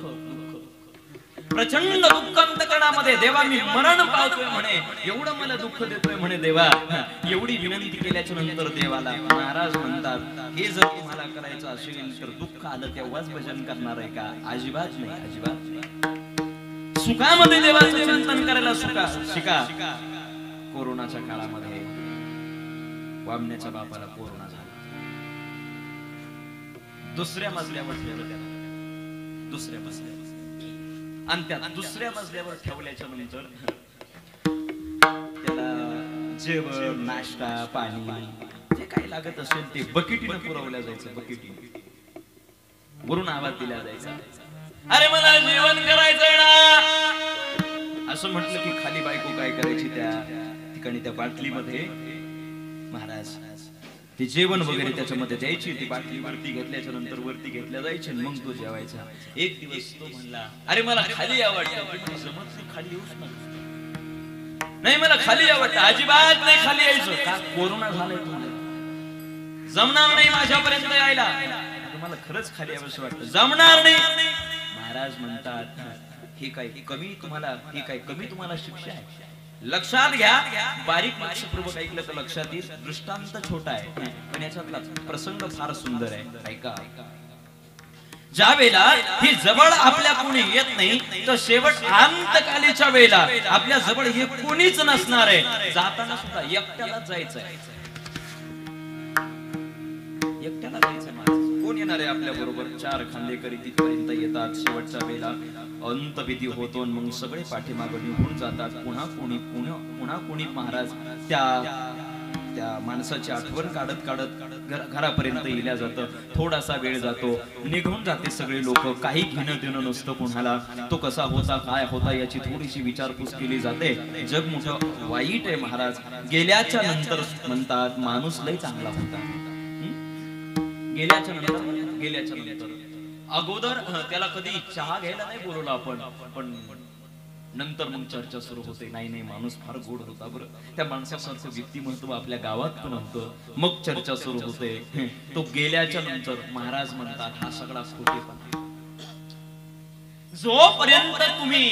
प्रचंड दुःख अंतकरणामध्ये, देवा मी मरण पावतोय म्हणे, एवढं मला दुःख देतोय म्हणे देवा. एवढी विनंती केल्याच्या नंतर देवाला महाराज म्हणतात, हे जर तुम्हाला करायचं असेल तर दुःख आलं तेव्हाच भजन करणार आहे का? अजिबात नाही, अजिबात नाही. सुखामध्ये देवाचं चिंतन करायला शिका. कोरोनाच्या काळामध्ये वामण्याच्या बापाला कोरोना झाला, दुसऱ्या मजल्यावर ठेवलं त्याला, दुसऱ्या मजल्यावर, आणि त्या दुसऱ्या मजल्यावर ठेवल्याच्या नंतर त्याला जेवण, नाश्ता, पाणी जे काही लागत असेल ते बकेटीनं पुरवल्या जायचं. बकेटीने वरून आवाज दिला जायचा, अरे मला जेवण करायचंय ना. असं म्हटलं की खाली बायको काय करायची, त्या ठिकाणी त्या बाटलीमध्ये महाराज ते जेवण वगैरे त्याच्यामध्ये द्यायची. ती बाटली वरती घेतल्याच्या नंतर वरती घेतल्या जायची, मग तो जेवायचा. एक दिवस तो म्हणला, अरे मला खाली आवडतं. जमत नाही खाली येऊच नाही, मला खाली आवडतं. अजिबात नाही खाली यायचं. का? कोरोना झालाय तुम्हाला, जमणार नाही माझ्यापर्यंत यायला. तुम्हाला खरंच खाली यावंसं वाटतं, जमणार नाही. महाराज म्हणतात, हे काय कमी तुम्हाला, हे काय कमी तुम्हाला शिक्षा आहे? लक्षात घ्या, बारीक लक्षपूर्वक ऐकलं तर लक्षात येईल. दृष्टांत छोटा आहे पण याच्यातला प्रसंग फार सुंदर आहे. ऐका, ज्या वेळेला ही जवळ आपल्या कोणी येत नाही, तर शेवट अंतकालीच्या वेळेला आपल्या जवळ हे कोणीच नसणार आहे. जाताना सुद्धा एकट्यालाच जायचं आहे, एकट्याला जायचं. कोण येणार आहे आपल्या बरोबर? 4 खांदेकरी तिथपर्यंत येतात. शेवटच्या वेळेला अंतविधी होतो, मग सगळे पाठीमागे निघून जातात. पुन्हा कोणी महाराज त्या माणसाची आठवण काढत काढत घरापर्यंत येल्या जातं. थोडासा वेळ जातो, निघून जाते सगळे लोक. काही घेणं देणं नसतं कोणाला. तो कसा होता, काय होता याची थोडीशी विचारपूस केली जाते. जग मोठं वाईट आहे महाराज. गेल्याच्या नंतर म्हणतात माणूस लय चांगला होता. गेल्याच्या नंतर अगोदर त्याला कधी चहा घ्यायला नाही बोलवलं आपण, पण नंतर मग चर्चा सुरू होते. नाही माणूस फार गोड होता बरं, त्या माणसासारखं व्यक्तिमत्व आपल्या गावात पण होतं. मग चर्चा सुरू होते. तो गेल्याच्या नंतर महाराज म्हणतात, हा सगळा खोटेपणा. जोपर्यंत तुम्ही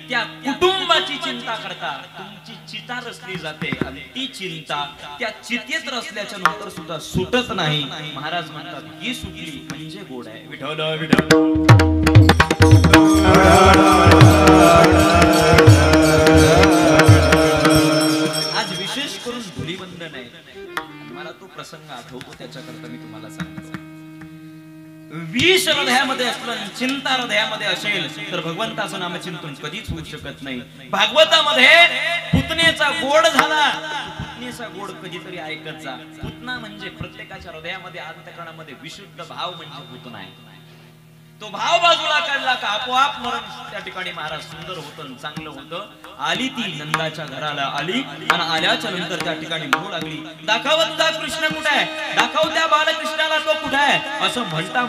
त्या कुटुंबाची चिंता करता, तुमची चिता रचली जाते आणि ती चिंता त्या चितेत रचल्याच्या नंतर सुद्धा सुटत नाही. महाराज म्हणतात, ही सुटली म्हणजे गोड आहे. विठ्ठल विठ्ठल. आज विशेष करून धुलीवंदन आहे. मला तो प्रसंग आठवतो, त्याच्याकरता मी तुम्हाला सांगतो. विष हृदयामध्ये असलं, चिंता हृदयामध्ये असेल तर भगवंताचं नामचिंतन कधीच होऊ शकत नाही. भागवतामध्ये पुतनेचा गोड झाला, पुतनेचा गोड कधीतरी ऐकत जा. पुतना म्हणजे प्रत्येकाच्या हृदयामध्ये अंतःकरणामध्ये विशुद्ध भाव म्हणजे पुतना आहे. तो भाव बाजूला काढला का आपोआप मरण त्या ठिकाणी महाराज सुंदर होतं, चांगलं होतं. आली ती नंदाच्या घराला आली आणि आल्याच्या नंतर त्या ठिकाणी म्हणू लागली, दाखवता कृष्ण कुठे आहे, दाखव त्या बालकृष्णाला तो कुठे आहे. असं म्हणता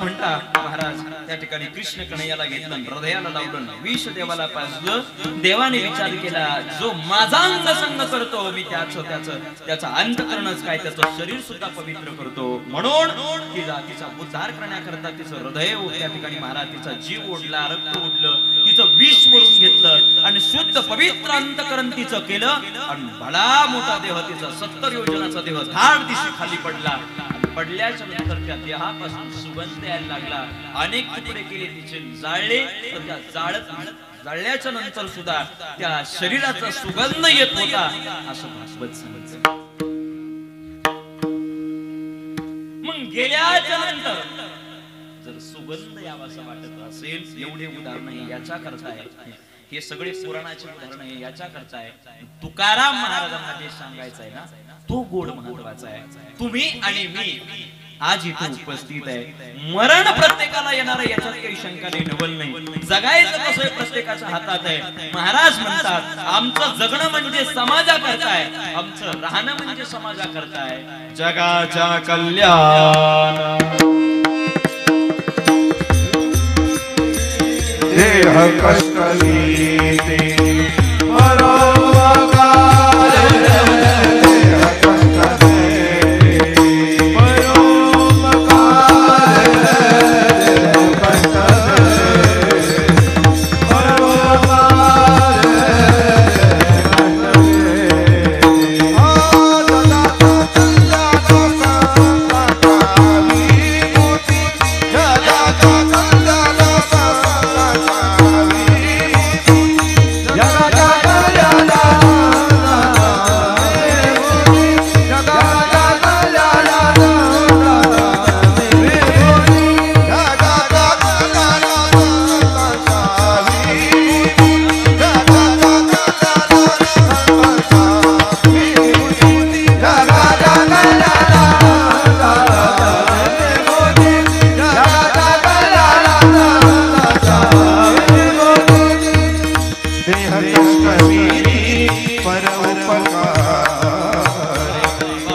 महाराज त्या ठिकाणी कृष्ण कन्हैयाला घेतलं, हृदयाला लावलं, विष देवाला पाजलं. देवाने विचार केला, जो माझा अंग संग करतो मी त्याचा अंतःकरणच काय, त्याचं शरीर सुद्धा पवित्र करतो. म्हणून तिचा उद्धार करण्याकरता तिचं हृदय त्या ठिकाणी महाराज तिचा जीव ओढला, रक्त ओढलं, तिचं विष ओढून घेतलं आणि शुद्ध पवित्र अंतःकरण तिचं केलं. आणि भला मोठा देह तिचा 70 योजनाचा देह धाड दिशी खाली पडला. पडल्याच्या नंतर त्या देहापासून सुगंध यायला लागला. अनेक तुकडे केले, तिचे जाळले, तर त्या जाळल्याच्या नंतर सुद्धा त्या शरीराचा सुगंध येत होता. असं भागवत सांगितलं. मग गेल्याच्या नंतर जर सुगंध यावासा वाटत असेल, एवढे उदाहरण आहे याच्या करता आहे, हे सगळे पुराणाचे उदाहरण आहे याच्या करता आहे. तुकाराम महाराजांना जे सांगायचं आहे ना, तो गोड महत्वाचा आहे. तुम्ही आणि मी आज इथे उपस्थित आहे. मरण प्रत्येकाला येणार आहे याच्यात काही शंका नाही, नवल नाही. जगायचं कसं आहे प्रत्येकाच्या हातात आहे. महाराज म्हणतात आमचं जगणं म्हणजे समाजाकरता आहे, आमचं राहणं म्हणजे समाजाकरता आहे. जगाच्या कल्याण देह कष्ट नीती परोपकार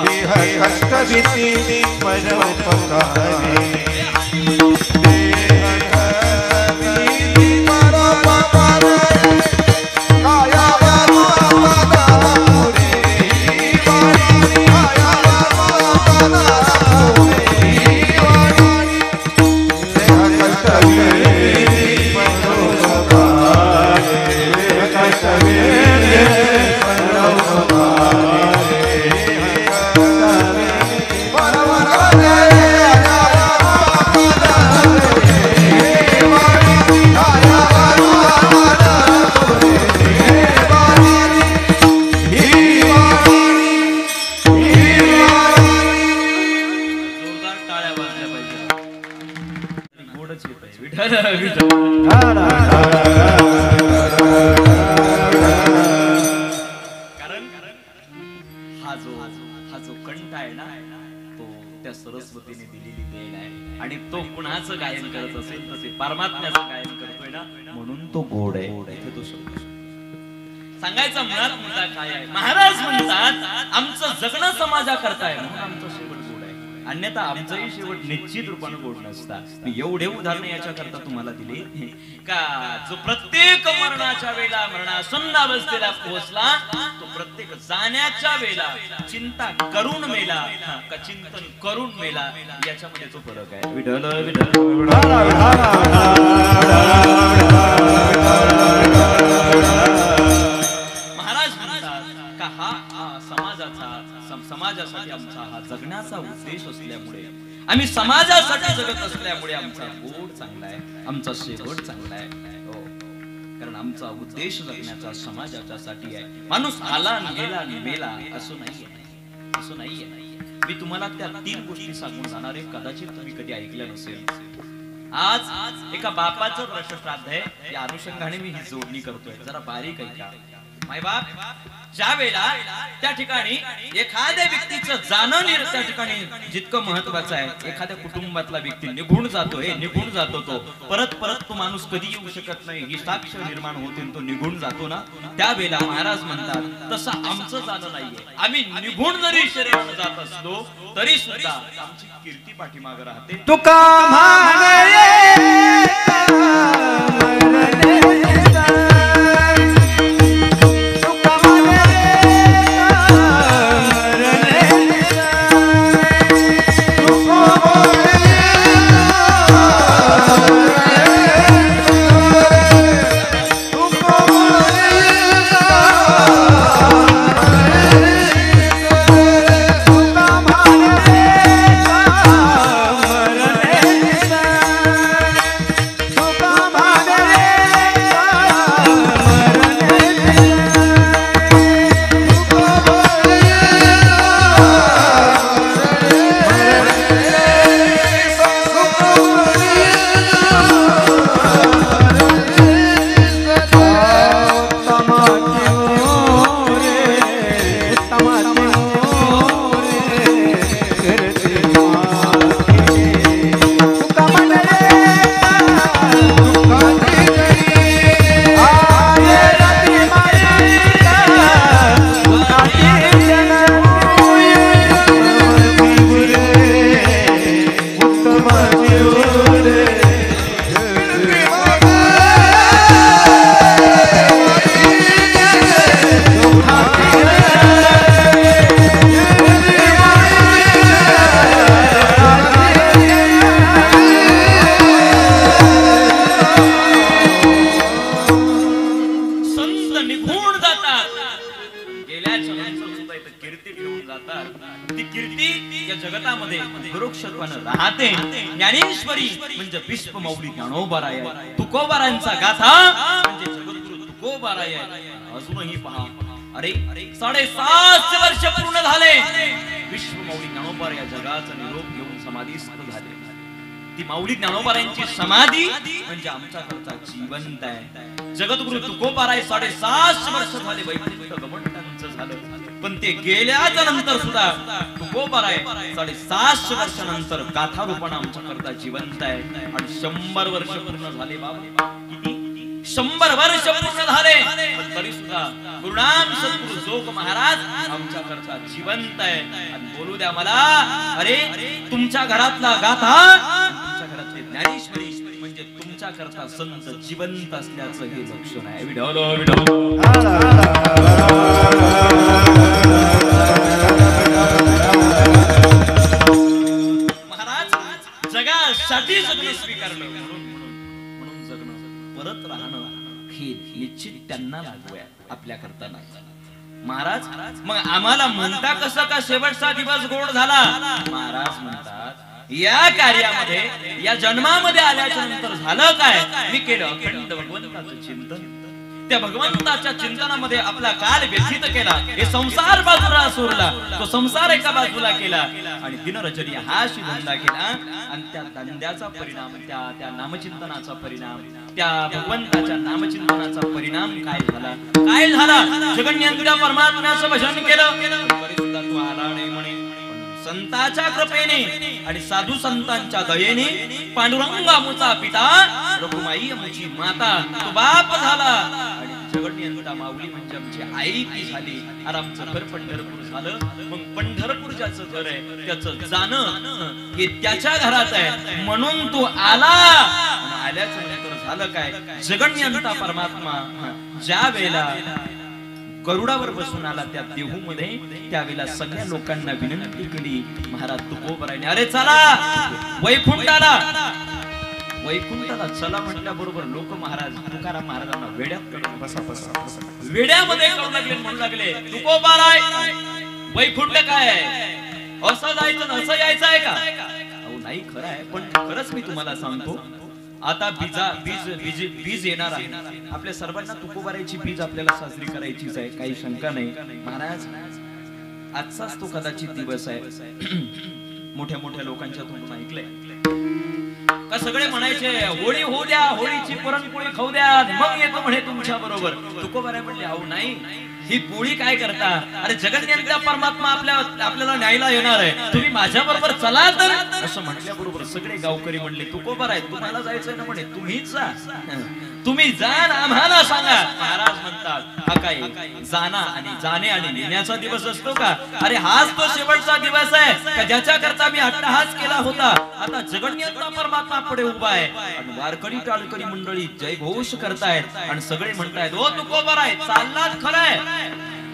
देह कष्ट नीती परोपकार देह कष्ट परोपकार हा जो कंठ आहे ना तो त्या सरस्वतीने दिलेली देण आहे आणि तो कुणाचं गायन करत असेल तर ते परमात्म्याचं गायन करतोय ना म्हणून तो गोड आहे. इथे तो शब्द सांगायचा मुळात मुद्दा काय आहे. महाराज म्हणतात आमचं जगणं समाजाकरता आहे म्हणून आमचं शेवट गोड आहे, अन्यथा आमचंही शेवट निश्चित रूपानं गोड नसता. मी एवढे उदाहरण याच्याकरता तुम्हाला दिले का जो प्रत्येक मरणाच्या वेळेला मरणासन्न अवस्थेला पोहोचला तो प्रत्येक जाण्याच्या वेळेला चिंता करून मेला का चिंतन करून मेला याच्यामध्ये तो फरक आहे. विठ्ठल महाराज म्हणतात का हा समाजासाठी आमचा हा जगण्याचा उद्देश असल्यामुळे आम्ही समाजासाठी जगत असल्यामुळे आमचा गोड चांगला आहे, आमचा शेवट चांगला आहे. हो, कारण आमचा उद्देश जगण्याचा समाजाच्या साठी आहे. माणूस आला गेला आणि मेला असं नाहीये, असं नाहीये. मी तुम्हाला त्या 3 गोष्टी सांगून जाणार आहे, कदाचित तुम्ही कधी ऐकलं नसेल. आज एका बापाचं वर्षश्राद्ध आहे, या अनुषंगाने मी ही जोडणी करतोय. जरा बारीक ऐका. मायबाप ज्या वेळेला त्या ठिकाणी एखाद्या व्यक्तीचं जाणं त्या ठिकाणी जितकं महत्वाचं आहे, एखाद्या कुटुंबातला व्यक्ती निघून जातोय, निघून जातो तो परत परत तो माणूस कधी येऊ शकत नाही ही साक्ष निर्माण होते, तो निघून जातो ना त्यावेळेला महाराज म्हणतात तसं आमचं जाणं नाहीये. आम्ही निघून जरी शरीरानं जात असलो तरी सुद्धा आमची कीर्ती पाठीमागे राहते. तुका Come on. करून जातात ती कीर्ती या जगतामध्ये परोक्षत्वानं राहते. ज्ञानेश्वरी म्हणजे विश्वमौली ज्ञानोबाराय, तुकोबारांचा गाथा म्हणजे जगद्गुरु तुकोबाराय. अजूनही पहा, अरे 750 वर्ष पूर्ण झाले, विश्वमौली ज्ञानोबा या जगाचा निरोप घेऊन समाधीस्थ झाले. ती माऊली ज्ञानोबारांची समाधी म्हणजे आमच्याकरता जिवंत आहे. जगद्गुरु तुकोबाराय 750 वर्ष झाले वैकुंठ गमन त्यांचं झालं, पण ते गेल्याच्या नंतर सुद्धा तुकोबाराय 750 वर्षानंतर गाथा रूपाने आमच्याकरता जिवंत आहे. आणि 100 वर्ष पूर्ण झाले बाबा, किती 100 वर्ष पूर्ण झाले, पण तरी सुद्धा गुरुनाम सद्गुरु जोग महाराज आमच्याकरता जिवंत आहे. आणि बोलू द्या मला, अरे तुमच्या घरातला गाथा, तुमच्या घरातले ज्ञानेश्वरी म्हणजे तुमच्या करता संत जिवंत असल्याचं हे लक्षण आहे. विढवलो विढवलो महाराज जगासाठी जगणं स्वीकारलं, म्हणून जगणं परत राहणं हे निश्चित त्यांना लागू आहे, आपल्या करता नाही. महाराज मग आम्हाला म्हणता कसं का शेवटचा दिवस गोड झाला? महाराज म्हणतात या कार्यामध्ये या जन्मामध्ये आल्याच्या नंतर झालं काय? मी केलं अखंड भगवंताचं चिंतन. त्या भगवंताच्या चिंतनामध्ये आपला काल व्यतीत केला. हे संसार बाजूला सोडला, तो संसार एका बाजूला केला आणि दिनरजनी हा धंदा केला. आणि त्या धंद्याचा परिणाम, त्या नामचिंतनाचा परिणाम, त्या भगवंताच्या नामचिंतनाचा परिणाम काय झाला? काय झाला? जगन्यंत्या परमात्म्याचं भजन केलं, तरी सुद्धा तो आला नाही म्हणे. संतांच्या कृपेने आणि साधू संतांच्या दयेने पांडुरंगा मुचा पिता, रघुमाई अमुची माता, तो बाप झाला. आणि जगन्यंता माऊली म्हणजे आमची आई ती झाली. आणि आमचं घर पंढरपूर झालं. मग पंढरपूर ज्याचं घर आहे त्याचं जाणं हे त्याच्या घरात आहे, म्हणून तो आला. आल्याच्या नंतर झालं काय? जगन्यंता परमात्मा ज्या वेळेला गरुडावर बसून आला त्या देहूमध्ये, त्यावेळेला सगळ्या लोकांना विनंती केली, महाराज तुकोबारायने, अरे चला वैकुंठाला. वैकुंठाला चला म्हटल्याबरोबर लोक महाराज तुकाराम महाराजांना वेड्यामध्ये करू लागले, म्हणू लागले तुकोबाराय वैकुंठ काय आहे? असं जायचं असं यायचं आहे का? अहो नाही, खरं आहे, पण खरंच मी तुम्हाला सांगतो, आता बीज येणार आहे. आपल्या सर्वांना तुकोबारायची बीज आपल्याला साजरी करायचीच आहे, काही शंका नाही. महाराज आजचाच तो कदाचित दिवस आहे. मोठ्या मोठ्या लोकांच्या तोंडून ऐकलंय का सगळे म्हणायचे होळी होऊ द्या, होळीची पुरणपोळी खाऊ द्या, मग येतो म्हणे तुमच्या बरोबर. तुकोबाराय म्हणले अहो नाही, ही पोळी काय करता? अरे जगन्यंता परमात्मा आपल्याला न्यायला येणार आहे, तुम्ही माझ्या बरोबर चला तर. असं म्हटल्याबरोबर सगळे गावकरी म्हणले तुकोबाराय तुम्हाला जायचंय ना म्हणे, तुम्हीच जा, तुम्ही जा, आम्हाला सांगा. महाराज म्हणतात हा काय जाना आणि जाणे आणि नेण्याचा दिवस असतो का? अरे हाच तो शेवटचा दिवस आहे का ज्याच्या करता मी अट्टहास केला होता. आता जगन्यंता परमात्मा पुढे उभा आहे आणि वारकरी टाळकरी मंडळी जयघोष करतायत आणि सगळे म्हणतायत ओ तुकोबाराय चाललात खरंय,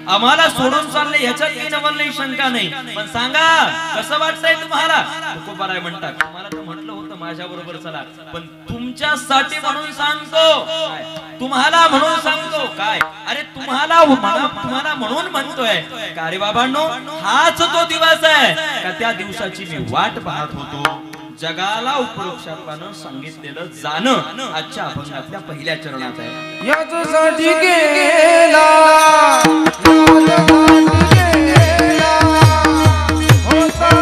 आम्हाला सोडून चालले ह्याच्यात काही नवल शंका नाही, पण सांगा कसं वाटतंय तुम्हाला? तुकोबाराय म्हणतात तुम्हाला तर म्हटलं होतं माझ्या बरोबर चला, पण तुमच्यासाठी म्हणून सांगतो, तुम्हाला म्हणून सांगतो. काय? अरे तुम्हाला म्हणून म्हणतोय का रे बाबांनो, हाच तो दिवस आहे का त्या दिवसाची मी वाट पाहत होतो. जगाला उपरोक्षात्वानं सांगितलेलं जाणं आजच्या अभंगातल्या पहिल्या चरणात आहे. याच्यासाठी गेला होता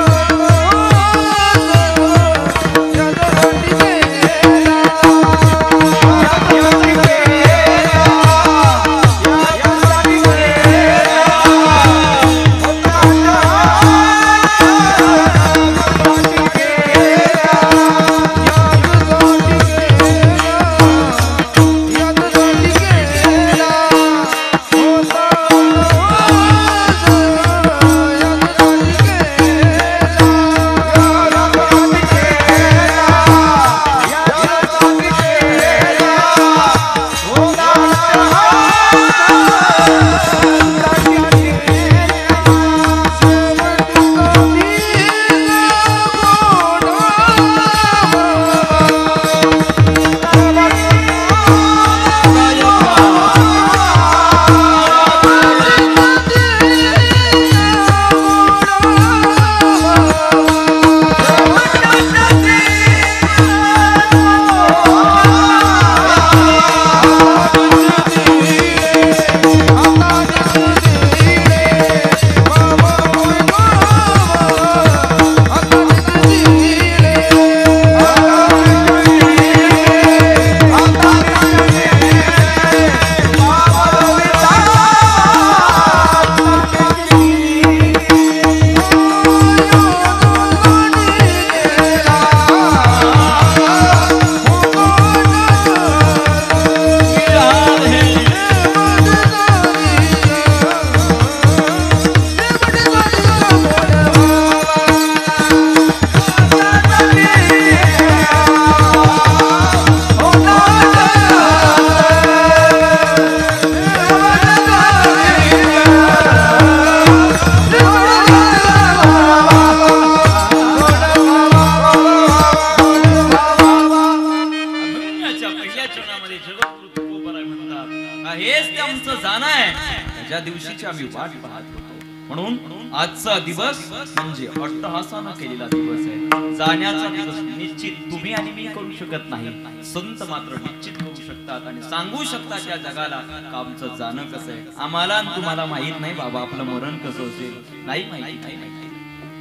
दिवशीची आम्ही वाट पाहत होतो. म्हणून आजचा दिवस म्हणजे अट्टहासानं केलेला दिवस आहे. जाण्याचा दिवस निश्चित तुम्ही आणि मी करू शकत नाही, संत मात्र निश्चित करू शकतात आणि सांगू शकतात या जगाला का आमचं जाणं कसं आहे. आम्हाला आणि तुम्हाला माहित नाही बाबा आपलं मरण कसं असेल, नाही माहिती.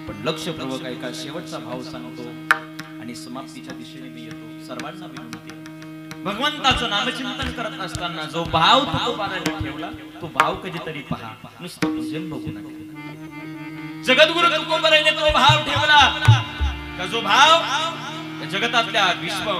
पण लक्षपूर्वक ऐका, शेवटचा भाव सांगतो आणि समाप्तीच्या दिशेने मी येतो. सर्वांना विनंती, भगवंताचं नामचिंतन करत असताना जो भाव तुकोबाराने ठेवला तो भाव कधीतरी पहा, नुसतं पूजन बघू नका. जगद्गुरु तुकोबाराने तो भाव ठेवला का जो भाव या जगतातल्या विश्व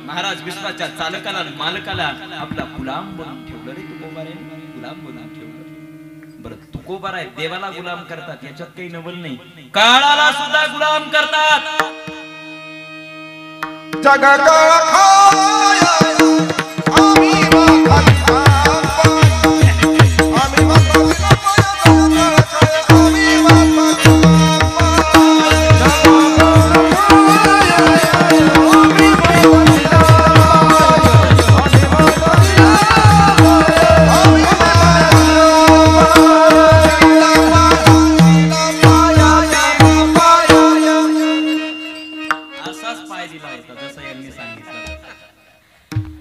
महाराज विश्वाच्या चालकाला मालकाला आपला गुलाम बनवून ठेवलं रे. तुकोबाराने गुलाम बनवून ठेवलं. बरं, तुकोबाराय देवाला गुलाम करतात याच्यात काही नवल नाही, काळाला सुद्धा गुलाम करतात.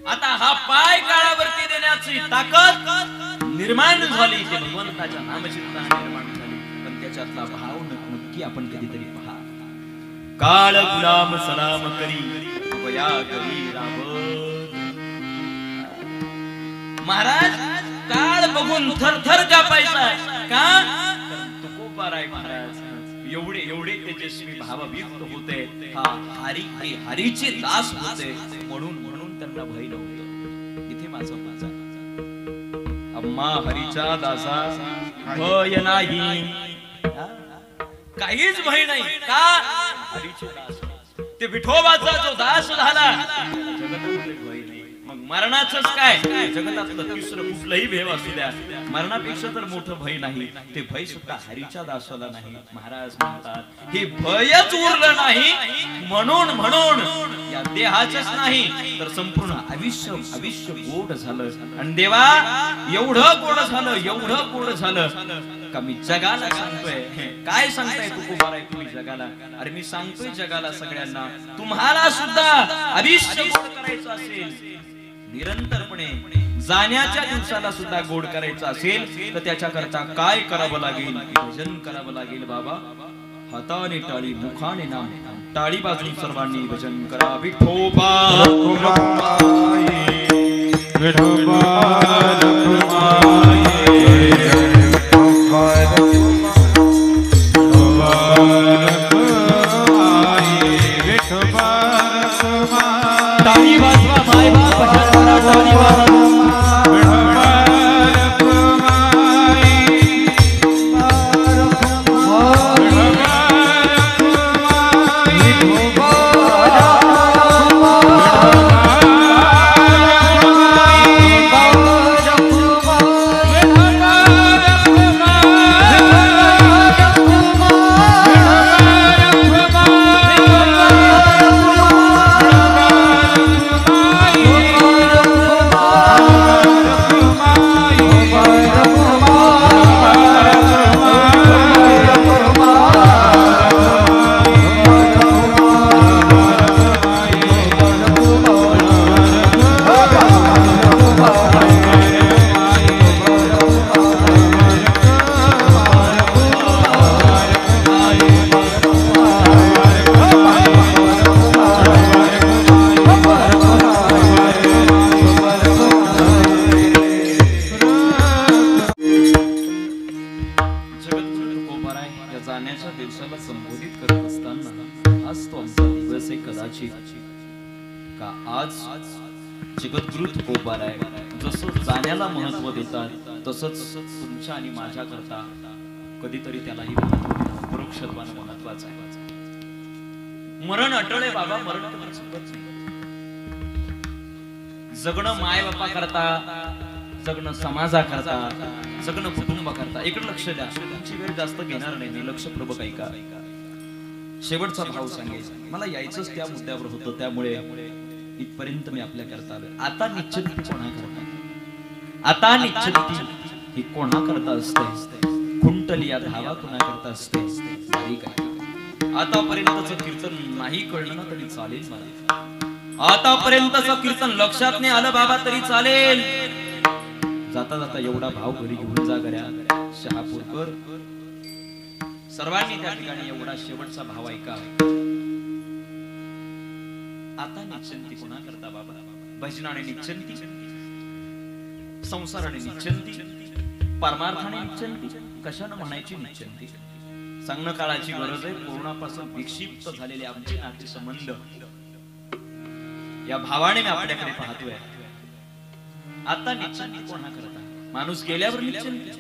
आता हा पाय काळावरती देण्याची ताकद निर्माण झाली ते भगवंताच्या नामचिंतनाने निर्माण झाली. पण त्याच्यातला भाव नक्की आपण कधीतरी पहा. काळ गुलाम सलाम करी वया करी राम. महाराज काळ बघून थरथर कापायचा का? तुकोबाराय महाराज एवढे तेजस्वी भावयुक्त होते. हा हरीचे दास होते, म्हणून त्यांना भय नव्हतं. इथे माझा अम्मा हरीच्या दासा भय नाही, काहीच भय नाही. का? हरीचे दास, ते विठोबाचा जो दास झाला जगतामध्ये भय नाही. मग मरणाचंच काय? जगतातलं तिसरं कुठलंही भेव असू द्या, मरणापेक्षा तर मोठं भय नाही. ते भय सुद्धा हरीच्या दासाला नाही. महाराज म्हणतात हे भयच उरलं नाही, म्हणून या देहाचंच नाही तर संपूर्ण आयुष्य गोड झालं. आणि देवा एवढं गोड झालं का मी जगाला सांगतोय. काय सांगताय तुकोबाराय तुम्ही जगाला? अरे मी सांगतोय जगाला सगळ्यांना, तुम्हाला सुद्धा आयुष्य गोड करायचं असेल, निरंतरपणे जाण्याच्या दिवसाला सुद्धा गोड करायचं असेल तर त्याच्याकरता काय करावं लागेल? भजन करावं लागेल बाबा. हाताने टाळी मुखाने नाम, टाळी बाजून सर्वांनी भजन करा. विठोबा टाळी वाजवा माय बाप, भजन करा टाळी वाजवा. जगद्गुरु तुकोबाराय जसं जाण्याला महत्व देतात तसंच तुमच्या आणि माझ्या करता कधीतरी त्यालाही परोक्षत्वानं महत्वाचं आहे. मरण अटळे बाबा, मरण तर चुकत नाही. जगणं माय बापा करता, जगणं समाजा करता, जगणं कुटुंब करता. इकडे लक्ष द्या, तुमची वेळ जास्त घेणार नाही मी. लक्षपूर्वक ऐका. शेवटचा भाव सांगायचा मला यायचंच त्या मुद्द्यावर होतं, त्यामुळे इथपर्यंत मी आपल्या करता आलोय. आता निश्चिती कोणा करता? आता निश्चिती ही कोणा करता असते, कुंटली या धावा कोणा करता असते. आतापर्यंतच कीर्तन नाही कळलं ना तरी चालेल मला. आतापर्यंतच कीर्तन लक्षात नाही आलं बाबा तरी चालेल. जाता जाता एवढा भाव घरी घेऊन जा गड्या शहापूरकर. सर्वांनी त्या ठिकाणी एवढा शेवटचा भाव ऐका. आता निश्चंती कोणा करता बाबा? भजनाने निश्चंती, संसाराने निश्चंती, परमार्थाने निश्चंती, कशानं म्हणायची निश्चंती? सांगणं काळाची गरज आहे. कोरोनापासून विक्षिप्त झालेले आमचे नाते संबंध या भावाने मी आपल्याकडे पाहतोय. आता निश्चंती कोणा करता? माणूस गेल्यावर निश्चंती.